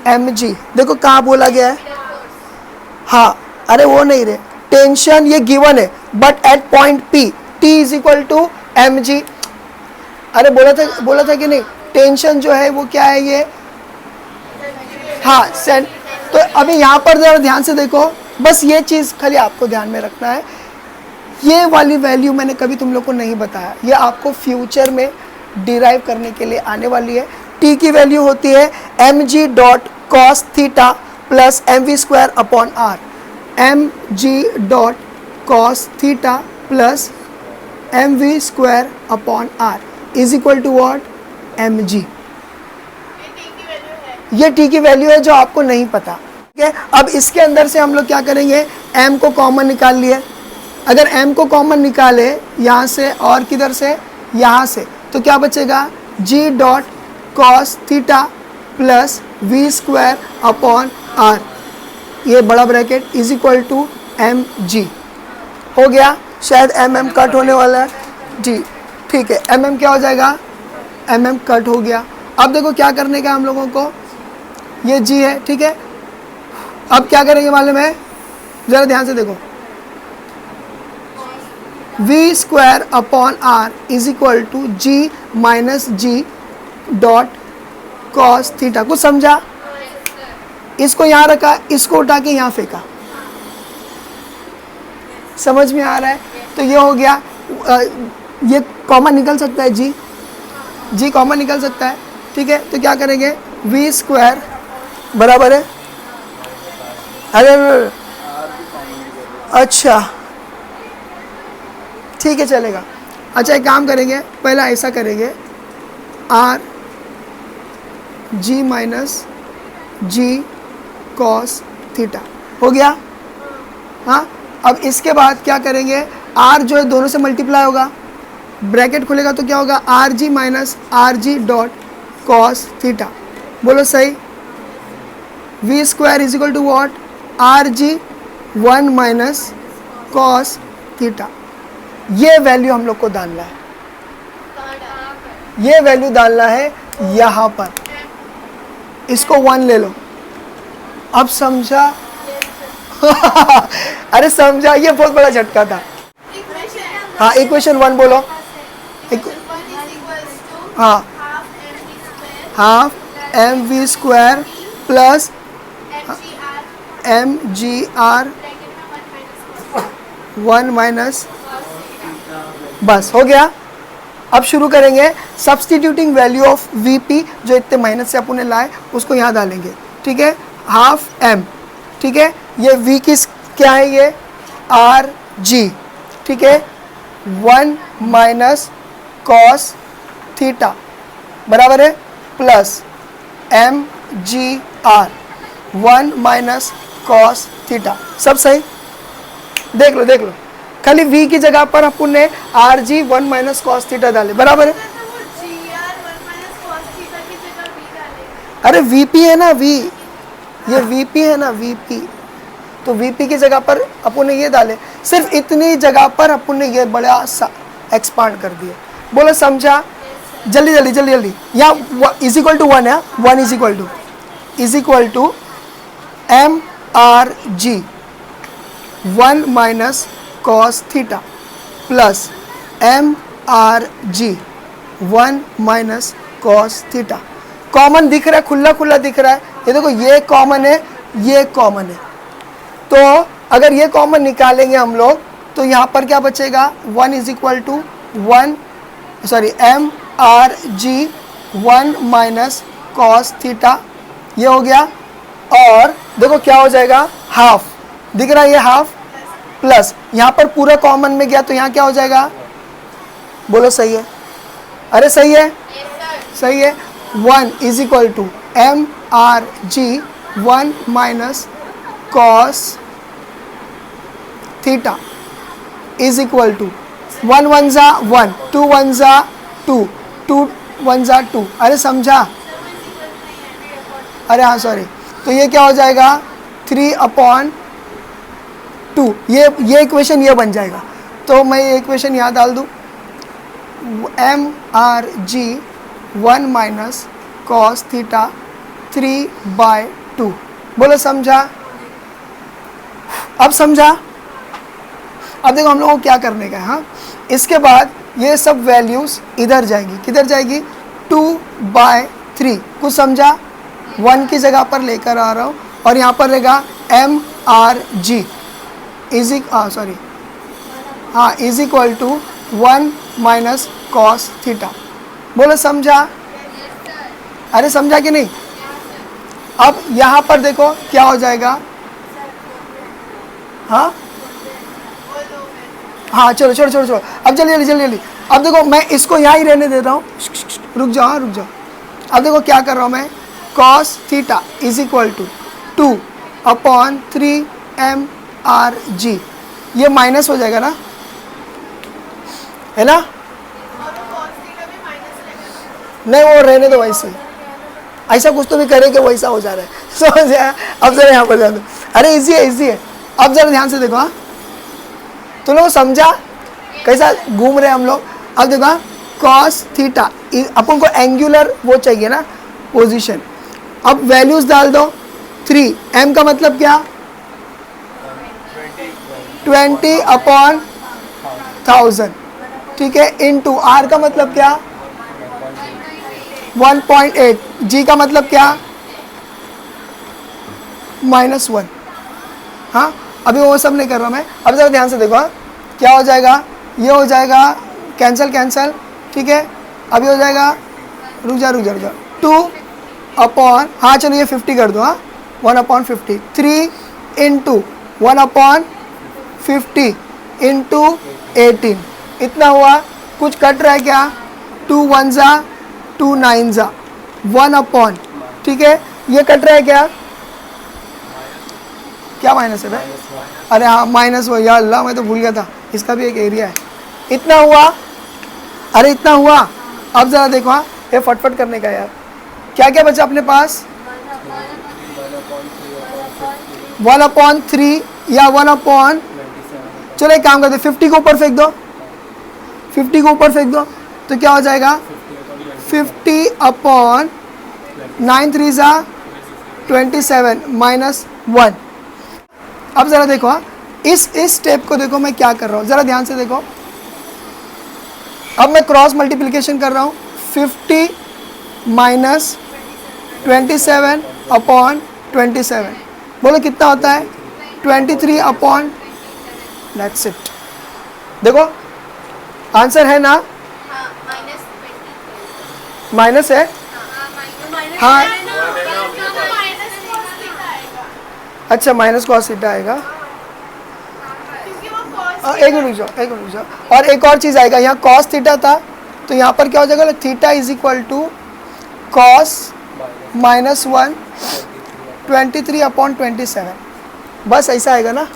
M g. देखो कहाँ बोला गया है, हाँ, अरे वो नहीं रे, टेंशन ये गिवन है, but at point P T is equal to M g. अरे बोला था कि नहीं, टेंशन जो है वो क्या है, ये, हाँ, सेंट। तो अभी यहाँ पर जरा ध्यान से देखो, बस ये चीज़ खाली आपको ध्यान में रखना है, ये वाली वैल्यू मैंने कभी तुम लोग को नहीं बताया, ये आपको फ्यूचर में डिराइव करने के लिए आने वाली है। टी की वैल्यू होती है m g dot cos theta plus m we square upon r, m g dot cos theta plus m we square upon are is equal to what? M g. ये टी की वैल्यू है जो आपको नहीं पता, ठीक है। अब इसके अंदर से हम लोग क्या करेंगे, m को कॉमन निकाल लिए, अगर m को कॉमन निकाले यहाँ से और किधर से, यहाँ से, तो क्या बचेगा? g dot cos theta plus v square upon r, ये बड़ा bracket is equal to M G. हो गया, शायद mm कट होने वाला है जी, ठीक है, mm क्या हो जाएगा? mm कट हो गया। अब देखो क्या करने का हम लोगों को, ये g है, ठीक है। अब क्या करेंगे मालूम है, जरा ध्यान से देखो, v square upon are is equal to g minus g dot cos theta. कुछ समझा? इसको यहाँ रखा, इसको उठा के यहाँ फेंका, समझ में आ रहा है? तो ये हो गया, ये कॉमन निकल सकता है, जी कॉमन निकल सकता है, ठीक है। तो क्या करेंगे, वी स्क्वायर बराबर है, अरे अच्छा ठीक है चलेगा। अच्छा एक काम करेंगे, पहला ऐसा करेंगे, are g minus ji cos theta, हो गया, हाँ। अब इसके बाद क्या करेंगे, आर जो है दोनों से मल्टीप्लाई होगा, ब्रैकेट खुलेगा तो क्या होगा, r g minus r g dot cos theta, बोलो सही। V square is equal to what? R g 1 minus cos theta. ये वैल्यू हम लोग को डालना है, ये वैल्यू डालना है यहाँ पर, इसको 1 ले लो। अब समझा? अरे समझा, ये बहुत बड़ा झटका था। हाँ, इक्वेशन 1 बोलो। हाँ, half M we square plus M g r 1 minus, बस हो गया। अब शुरू करेंगे substituting value of v P, जो इतने माइनस से अपन ने लाए उसको यहाँ डालेंगे, ठीक है। हाफ एम, ठीक है, ये वी की क्या है, ये आर जी, ठीक है, 1 माइनस कॉस थीटा बराबर है plus M g r 1 minus cos theta. सब सही? देख लो, खाली v की जगह पर अपन ने are g 1 minus cos theta डाले, बराबर है। अरे वीपी है ना, ये वीपी है ना, वीपी, तो वीपी की जगह पर अपन ने ये डाले, सिर्फ इतनी जगह पर अपन ने ये बड़ा सा एक्सपांड कर दिए। बोलो समझा? जल्दी जल्दी जल्दी जल्दी। यहाँ इज इक्वल टू 1 है, 1 is equal to m r g 1 minus cos theta plus m r g 1 minus cos theta. Common दिख रहा है, खुला खुला दिख रहा है, ये देखो ये कॉमन है, ये कॉमन है। तो अगर ये कॉमन निकालेंगे हम लोग तो यहाँ पर क्या बचेगा, 1 is equal to m r g 1 minus cos theta, ये हो गया। और देखो क्या हो जाएगा, हाफ दिख रहा है, ये हाफ प्लस यहाँ पर पूरा कॉमन में गया तो यहाँ क्या हो जाएगा, बोलो सही है? अरे सही है, सही है। 1 is equal to m r g 1 minus cos theta is equal to 1 1 जा 1, 2 1 जा 2, 2 1 जा 2। अरे समझा? अरे हाँ सॉरी, तो ये क्या हो जाएगा 3/2। ये इक्वेशन ये बन जाएगा। तो मैं ये इक्वेशन यहाँ डाल दूँ, m r g 1 minus cos theta 3/2। बोलो समझा? अब समझा? अब देखो हम लोगों को क्या करने का है। हाँ, इसके बाद ये सब वैल्यूज इधर जाएगी, किधर जाएगी, 2/3। कुछ समझा? 1 की जगह पर लेकर आ रहा हूँ और यहाँ पर रहेगा m r g is equal to 1 minus cos theta. बोलो समझा? अरे समझा कि नहीं? अब यहाँ पर देखो क्या हो जाएगा। हाँ हाँ, चलो छोड़ो छोड़ो छोड़ो, अब जल्दी जल्दी जल्दी जल्दी। अब देखो मैं इसको यहाँ ही रहने दे रहा हूँ, रुक जाओ, हाँ रुक जाओ। अब देखो क्या कर रहा हूँ मैं, cos theta is equal to 2/3 m r g, ये माइनस हो जाएगा ना, है ना? नहीं वो रहने दो वैसे, ऐसा कुछ तो भी करे कि वैसा हो जा रहा है, समझ आया? अब जरा यहाँ पर ध्यान दो, अरे इजी है इजी है। अब जरा ध्यान से देखो, हाँ तुम लोग समझा कैसा घूम रहे हैं हम लोग? अब देखो कॉस थीटा, अपन को एंगुलर वो चाहिए ना पोजीशन। अब वैल्यूज डाल दो, 3 m का मतलब क्या, 20/1000, ठीक है, इनटू r का मतलब क्या, 1.8, g का मतलब क्या, -1। हाँ अभी वो सब नहीं कर रहा मैं, अब जरा ध्यान से देखो। हाँ क्या हो जाएगा, ये हो जाएगा कैंसल कैंसल, ठीक है। अभी हो जाएगा, रुक जा 2 हाँ चलो ये 50 कर दो, हाँ 1/50, 3 इंटू 1/50 इंटू 18, इतना हुआ। कुछ कट रहा है क्या, 2 1 जा 2 9 जा 1/, ठीक है, ये कट रहा है क्या, क्या माइनस है भाई, अरे हाँ माइनस हुआ, या अल्लाह मैं तो भूल गया था, इसका भी एक एरिया है, इतना हुआ। अरे इतना हुआ। अब ज़रा देखो, हाँ ये फटफट करने का यार, क्या क्या बचा अपने पास, 1/3 या 1/, चलो एक काम करते, 50 को ऊपर फेंक दो, 50 को ऊपर फेंक दो, तो क्या हो जाएगा 50/9 3 जा 27 -1। अब ज़रा देखो, हाँ इस स्टेप को देखो मैं क्या कर रहा हूँ, ज़रा ध्यान से देखो। अब मैं क्रॉस मल्टीप्लिकेशन कर रहा हूँ, 50 माइनस 27/27, बोलो कितना होता है, 23/, दैट्स इट। देखो आंसर है ना, माइनस है, हाँ अच्छा माइनस कॉस थीटा आएगा, एक मिनट रुक जाओ, और एक और चीज़ आएगा, यहाँ कॉस थीटा था तो यहाँ पर क्या हो जाएगा, theta is equal to cos -1 23/27, बस ऐसा आएगा ना।